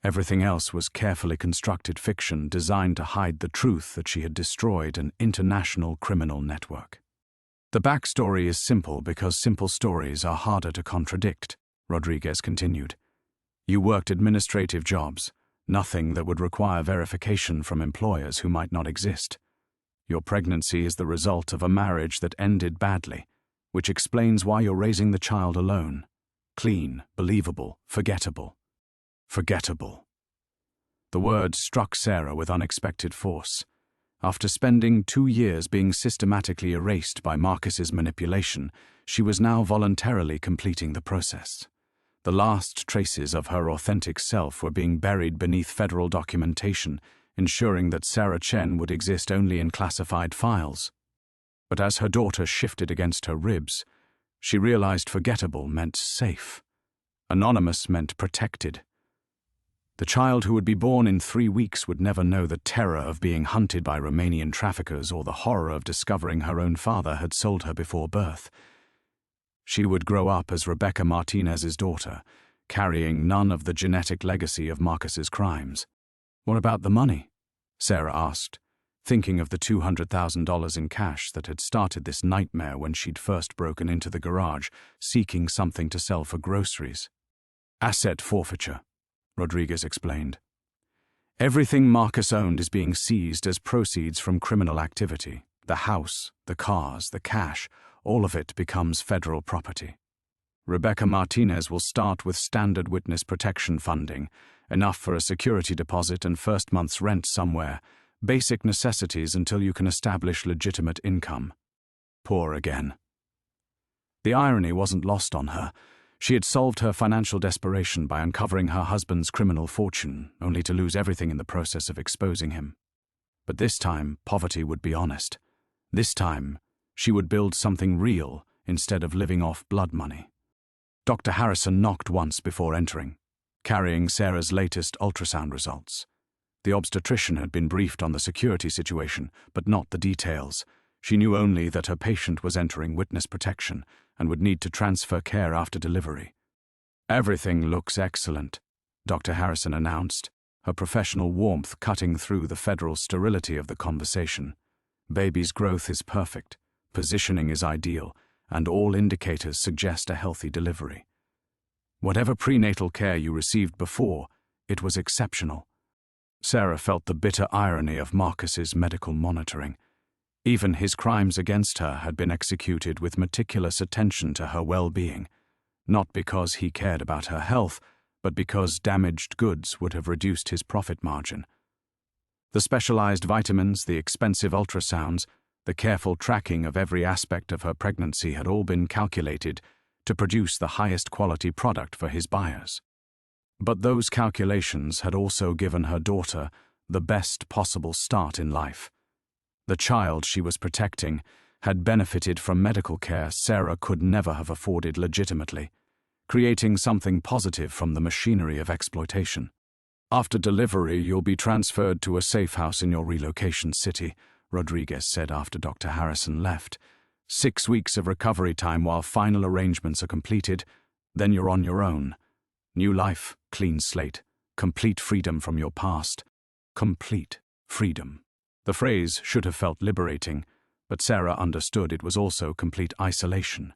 Everything else was carefully constructed fiction designed to hide the truth that she had destroyed an international criminal network. "The backstory is simple because simple stories are harder to contradict," Rodriguez continued. "You worked administrative jobs, nothing that would require verification from employers who might not exist. Your pregnancy is the result of a marriage that ended badly, which explains why you're raising the child alone. Clean, believable, forgettable. Forgettable." The word struck Sarah with unexpected force. After spending 2 years being systematically erased by Marcus's manipulation, she was now voluntarily completing the process. The last traces of her authentic self were being buried beneath federal documentation, ensuring that Sarah Chen would exist only in classified files. But as her daughter shifted against her ribs, she realized forgettable meant safe. Anonymous meant protected. The child who would be born in 3 weeks would never know the terror of being hunted by Romanian traffickers or the horror of discovering her own father had sold her before birth. She would grow up as Rebecca Martinez's daughter, carrying none of the genetic legacy of Marcus's crimes. "What about the money?" Sarah asked, thinking of the $200,000 in cash that had started this nightmare when she'd first broken into the garage, seeking something to sell for groceries. "Asset forfeiture," Rodriguez explained. "Everything Marcus owned is being seized as proceeds from criminal activity. The house, the cars, the cash, all of it becomes federal property. Rebecca Martinez will start with standard witness protection funding, enough for a security deposit and first month's rent somewhere, basic necessities until you can establish legitimate income." Poor again. The irony wasn't lost on her. She had solved her financial desperation by uncovering her husband's criminal fortune, only to lose everything in the process of exposing him. But this time, poverty would be honest. This time, she would build something real instead of living off blood money. Dr. Harrison knocked once before entering, carrying Sarah's latest ultrasound results. The obstetrician had been briefed on the security situation, but not the details. She knew only that her patient was entering witness protection and would need to transfer care after delivery. "Everything looks excellent," Dr. Harrison announced, her professional warmth cutting through the federal sterility of the conversation. "Baby's growth is perfect, positioning is ideal, and all indicators suggest a healthy delivery. Whatever prenatal care you received before, it was exceptional." Sarah felt the bitter irony of Marcus's medical monitoring. Even his crimes against her had been executed with meticulous attention to her well-being, not because he cared about her health, but because damaged goods would have reduced his profit margin. The specialized vitamins, the expensive ultrasounds, the careful tracking of every aspect of her pregnancy had all been calculated to produce the highest quality product for his buyers. But those calculations had also given her daughter the best possible start in life. The child she was protecting had benefited from medical care Sarah could never have afforded legitimately, creating something positive from the machinery of exploitation. "After delivery, you'll be transferred to a safe house in your relocation city," Rodriguez said after Dr. Harrison left. 6 weeks of recovery time while final arrangements are completed, then you're on your own. New life, clean slate, complete freedom from your past. Complete freedom. The phrase should have felt liberating, but Sarah understood it was also complete isolation.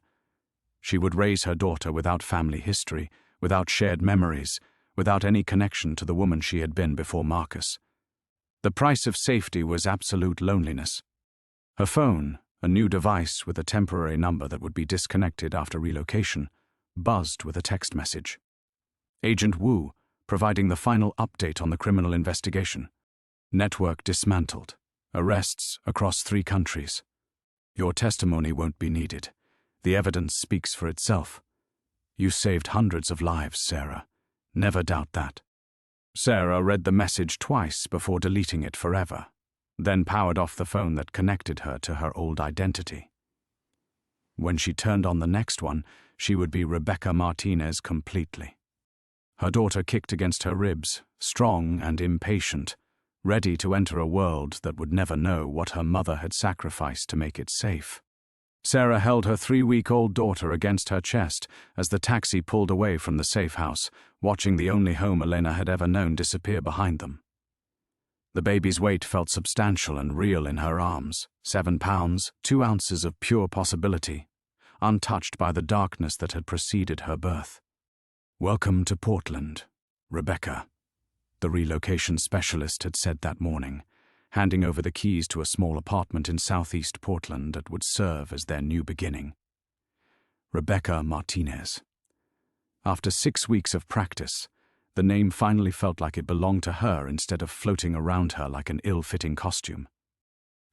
She would raise her daughter without family history, without shared memories, without any connection to the woman she had been before Marcus. The price of safety was absolute loneliness. Her phone, a new device with a temporary number that would be disconnected after relocation, buzzed with a text message. Agent Wu, providing the final update on the criminal investigation. Network dismantled. Arrests across 3 countries. Your testimony won't be needed. The evidence speaks for itself. You saved hundreds of lives, Sarah. Never doubt that. Sarah read the message twice before deleting it forever, then powered off the phone that connected her to her old identity. When she turned on the next one, she would be Rebecca Martinez completely. Her daughter kicked against her ribs, strong and impatient, ready to enter a world that would never know what her mother had sacrificed to make it safe. Sarah held her 3-week-old daughter against her chest as the taxi pulled away from the safe house, watching the only home Elena had ever known disappear behind them. The baby's weight felt substantial and real in her arms, 7 pounds, 2 ounces of pure possibility, untouched by the darkness that had preceded her birth. "Welcome to Portland, Rebecca," the relocation specialist had said that morning, handing over the keys to a small apartment in southeast Portland that would serve as their new beginning. Rebecca Martinez. After 6 weeks of practice, the name finally felt like it belonged to her instead of floating around her like an ill-fitting costume.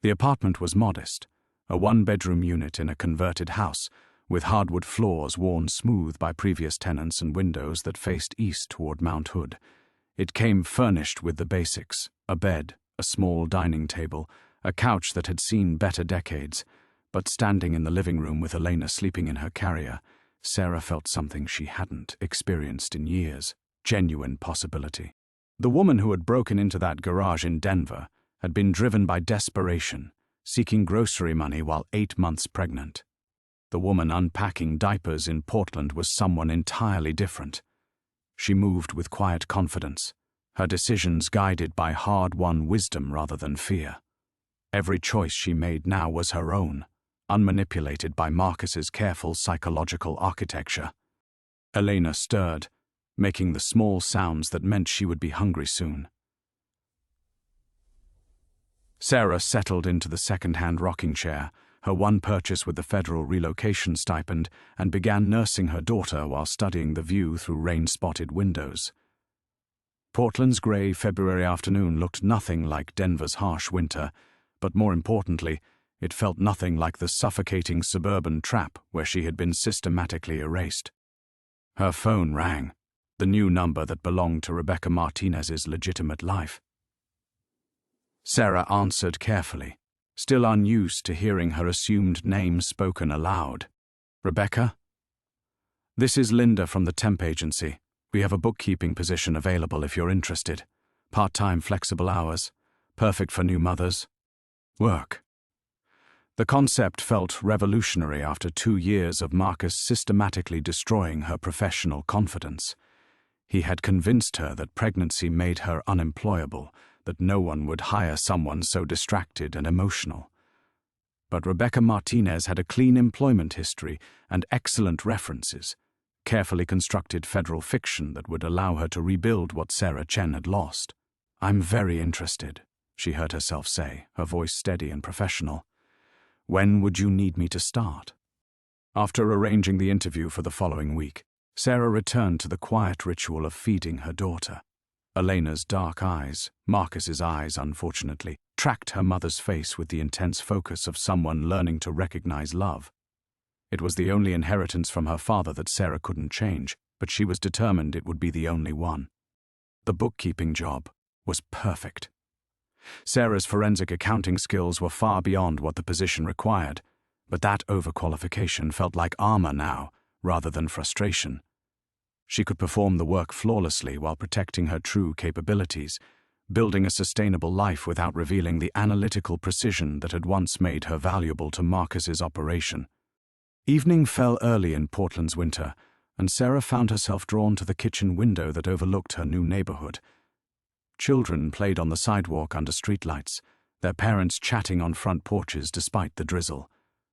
The apartment was modest, a 1-bedroom unit in a converted house, with hardwood floors worn smooth by previous tenants and windows that faced east toward Mount Hood. It came furnished with the basics: a bed, a small dining table, a couch that had seen better decades, But standing in the living room with Elena sleeping in her carrier, Sarah felt something she hadn't experienced in years: genuine possibility. The woman who had broken into that garage in Denver had been driven by desperation, seeking grocery money while 8 months pregnant. The woman unpacking diapers in Portland was someone entirely different. She moved with quiet confidence, her decisions guided by hard-won wisdom rather than fear. Every choice she made now was her own, unmanipulated by Marcus's careful psychological architecture. Elena stirred, making the small sounds that meant she would be hungry soon. Sarah settled into the second-hand rocking chair, her one purchase with the federal relocation stipend, and began nursing her daughter while studying the view through rain-spotted windows. Portland's grey February afternoon looked nothing like Denver's harsh winter, but more importantly, it felt nothing like the suffocating suburban trap where she had been systematically erased. Her phone rang, the new number that belonged to Rebecca Martinez's legitimate life. Sarah answered carefully, still unused to hearing her assumed name spoken aloud. "Rebecca? This is Linda from the temp agency. We have a bookkeeping position available if you're interested. Part-time, flexible hours. Perfect for new mothers. Work." The concept felt revolutionary after 2 years of Marcus systematically destroying her professional confidence. He had convinced her that pregnancy made her unemployable, that no one would hire someone so distracted and emotional. But Rebecca Martinez had a clean employment history and excellent references, carefully constructed federal fiction that would allow her to rebuild what Sarah Chen had lost. "I'm very interested," she heard herself say, her voice steady and professional. "When would you need me to start?" After arranging the interview for the following week, Sarah returned to the quiet ritual of feeding her daughter. Elena's dark eyes, Marcus's eyes unfortunately, tracked her mother's face with the intense focus of someone learning to recognize love. It was the only inheritance from her father that Sarah couldn't change, but she was determined it would be the only one. The bookkeeping job was perfect. Sarah's forensic accounting skills were far beyond what the position required, but that overqualification felt like armor now, rather than frustration. She could perform the work flawlessly while protecting her true capabilities, building a sustainable life without revealing the analytical precision that had once made her valuable to Marcus's operation. Evening fell early in Portland's winter, and Sarah found herself drawn to the kitchen window that overlooked her new neighborhood. Children played on the sidewalk under streetlights, their parents chatting on front porches despite the drizzle.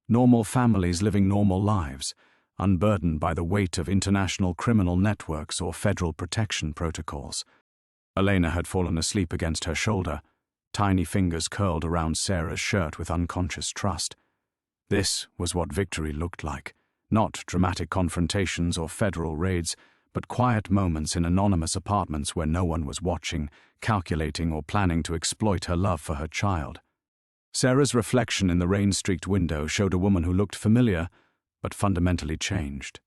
Normal families living normal lives, unburdened by the weight of international criminal networks or federal protection protocols. Elena had fallen asleep against her shoulder, tiny fingers curled around Sarah's shirt with unconscious trust. This was what victory looked like, not dramatic confrontations or federal raids, but quiet moments in anonymous apartments where no one was watching, calculating, or planning to exploit her love for her child. Sarah's reflection in the rain-streaked window showed a woman who looked familiar, but fundamentally changed.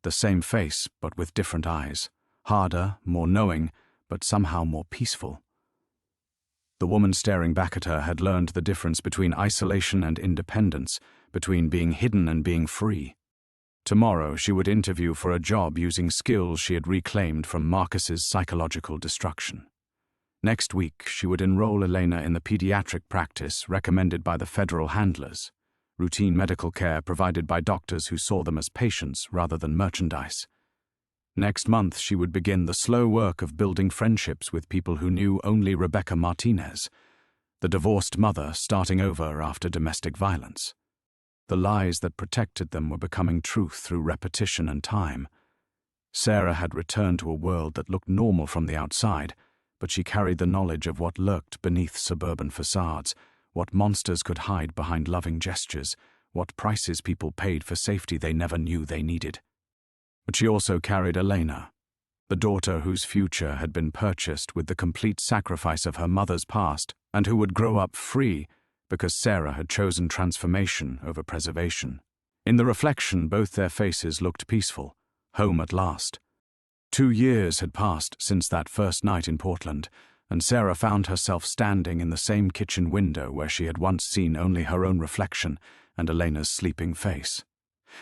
The same face, but with different eyes, harder, more knowing, but somehow more peaceful. The woman staring back at her had learned the difference between isolation and independence, between being hidden and being free. Tomorrow she would interview for a job using skills she had reclaimed from Marcus's psychological destruction. Next week she would enroll Elena in the pediatric practice recommended by the federal handlers, routine medical care provided by doctors who saw them as patients rather than merchandise. Next month she would begin the slow work of building friendships with people who knew only Rebecca Martinez, the divorced mother starting over after domestic violence. The lies that protected them were becoming truth through repetition and time. Sarah had returned to a world that looked normal from the outside, but she carried the knowledge of what lurked beneath suburban facades, what monsters could hide behind loving gestures, what prices people paid for safety they never knew they needed. But she also carried Elena, the daughter whose future had been purchased with the complete sacrifice of her mother's past, and who would grow up free because Sarah had chosen transformation over preservation. In the reflection, both their faces looked peaceful, home at last. 2 years had passed since that first night in Portland, and Sarah found herself standing in the same kitchen window where she had once seen only her own reflection and Elena's sleeping face.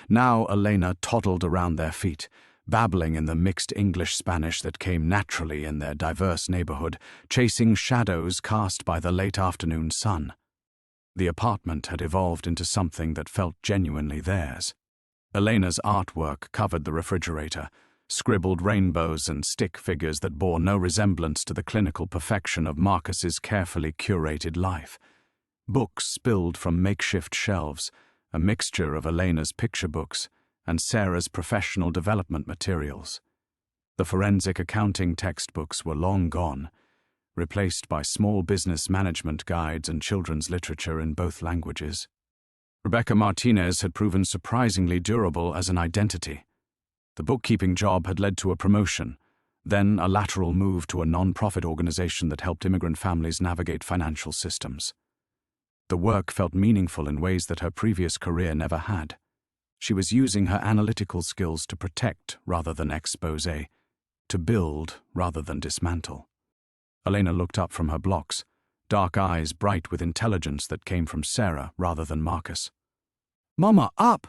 Now Elena toddled around their feet, babbling in the mixed English-Spanish that came naturally in their diverse neighborhood, chasing shadows cast by the late afternoon sun. The apartment had evolved into something that felt genuinely theirs. Elena's artwork covered the refrigerator, scribbled rainbows and stick figures that bore no resemblance to the clinical perfection of Marcus's carefully curated life. Books spilled from makeshift shelves, a mixture of Elena's picture books and Sarah's professional development materials. The forensic accounting textbooks were long gone, replaced by small business management guides and children's literature in both languages. Rebecca Martinez had proven surprisingly durable as an identity. The bookkeeping job had led to a promotion, then a lateral move to a non-profit organization that helped immigrant families navigate financial systems. The work felt meaningful in ways that her previous career never had. She was using her analytical skills to protect rather than expose, to build rather than dismantle. Elena looked up from her blocks, dark eyes bright with intelligence that came from Sarah rather than Marcus. "Mama, up!"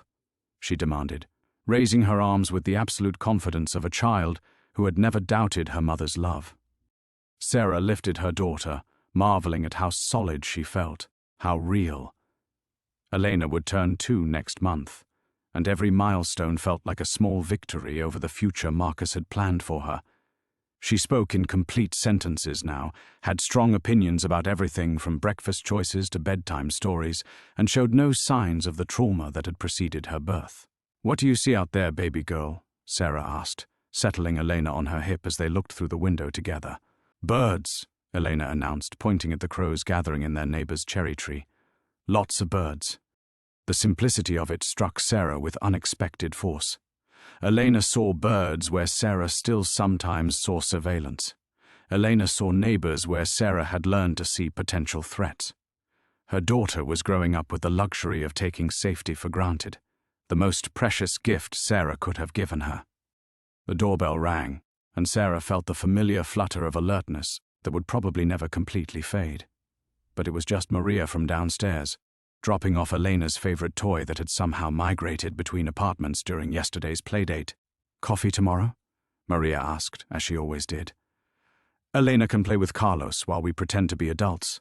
she demanded, raising her arms with the absolute confidence of a child who had never doubted her mother's love. Sarah lifted her daughter, marveling at how solid she felt, how real. Elena would turn 2 next month, and every milestone felt like a small victory over the future Marcus had planned for her. She spoke in complete sentences now, had strong opinions about everything from breakfast choices to bedtime stories, and showed no signs of the trauma that had preceded her birth. "What do you see out there, baby girl?" Sarah asked, settling Elena on her hip as they looked through the window together. "Birds," Elena announced, pointing at the crows gathering in their neighbor's cherry tree. "Lots of birds." The simplicity of it struck Sarah with unexpected force. Elena saw birds where Sarah still sometimes saw surveillance. Elena saw neighbors where Sarah had learned to see potential threats. Her daughter was growing up with the luxury of taking safety for granted, the most precious gift Sarah could have given her. The doorbell rang, and Sarah felt the familiar flutter of alertness that would probably never completely fade. But it was just Maria from downstairs, dropping off Elena's favorite toy that had somehow migrated between apartments during yesterday's playdate. "Coffee tomorrow?" Maria asked, as she always did. "Elena can play with Carlos while we pretend to be adults."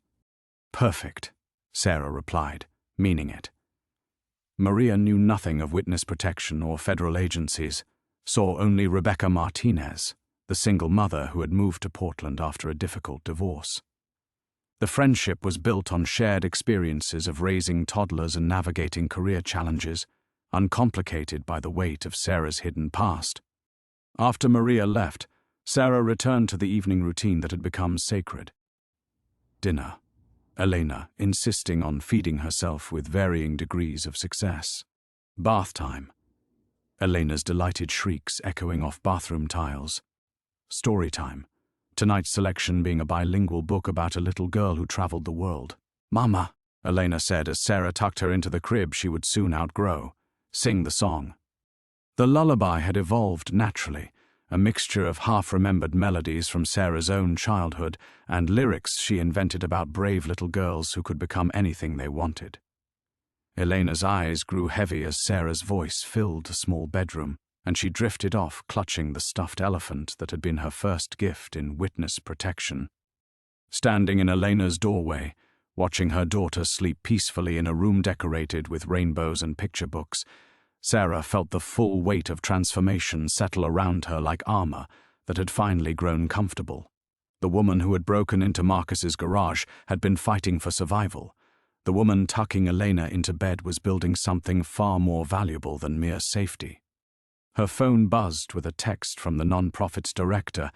"Perfect," Sarah replied, meaning it. Maria knew nothing of witness protection or federal agencies, saw only Rebecca Martinez, the single mother who had moved to Portland after a difficult divorce. The friendship was built on shared experiences of raising toddlers and navigating career challenges, uncomplicated by the weight of Sarah's hidden past. After Maria left, Sarah returned to the evening routine that had become sacred. Dinner, Elena insisting on feeding herself with varying degrees of success. Bath time, Elena's delighted shrieks echoing off bathroom tiles. Story time, tonight's selection being a bilingual book about a little girl who traveled the world. "Mama," Elena said as Sarah tucked her into the crib she would soon outgrow. "Sing the song." The lullaby had evolved naturally, a mixture of half-remembered melodies from Sarah's own childhood and lyrics she invented about brave little girls who could become anything they wanted. Elena's eyes grew heavy as Sarah's voice filled the small bedroom, and she drifted off, clutching the stuffed elephant that had been her first gift in witness protection. Standing in Elena's doorway, watching her daughter sleep peacefully in a room decorated with rainbows and picture books, Sarah felt the full weight of transformation settle around her like armor that had finally grown comfortable. The woman who had broken into Marcus's garage had been fighting for survival. The woman tucking Elena into bed was building something far more valuable than mere safety. Her phone buzzed with a text from the nonprofit's director,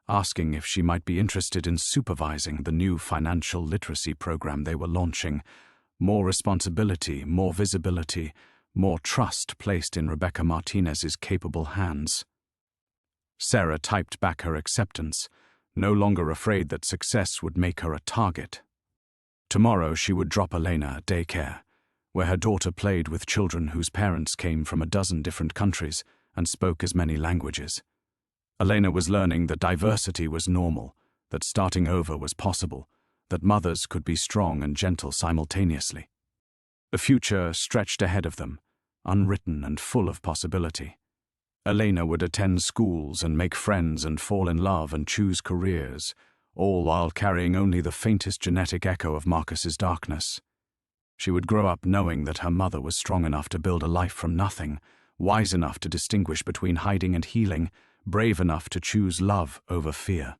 asking if she might be interested in supervising the new financial literacy program they were launching. More responsibility, more visibility, more trust placed in Rebecca Martinez's capable hands. Sarah typed back her acceptance, no longer afraid that success would make her a target. Tomorrow she would drop Elena at daycare, where her daughter played with children whose parents came from a dozen different countries and spoke as many languages. Elena was learning that diversity was normal, that starting over was possible, that mothers could be strong and gentle simultaneously. The future stretched ahead of them, unwritten and full of possibility. Elena would attend schools and make friends and fall in love and choose careers, all while carrying only the faintest genetic echo of Marcus's darkness. She would grow up knowing that her mother was strong enough to build a life from nothing, wise enough to distinguish between hiding and healing, brave enough to choose love over fear.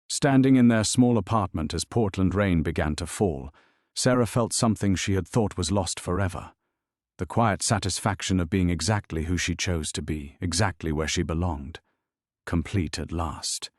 Standing in their small apartment as Portland rain began to fall, Sarah felt something she had thought was lost forever. The quiet satisfaction of being exactly who she chose to be, exactly where she belonged. Complete at last.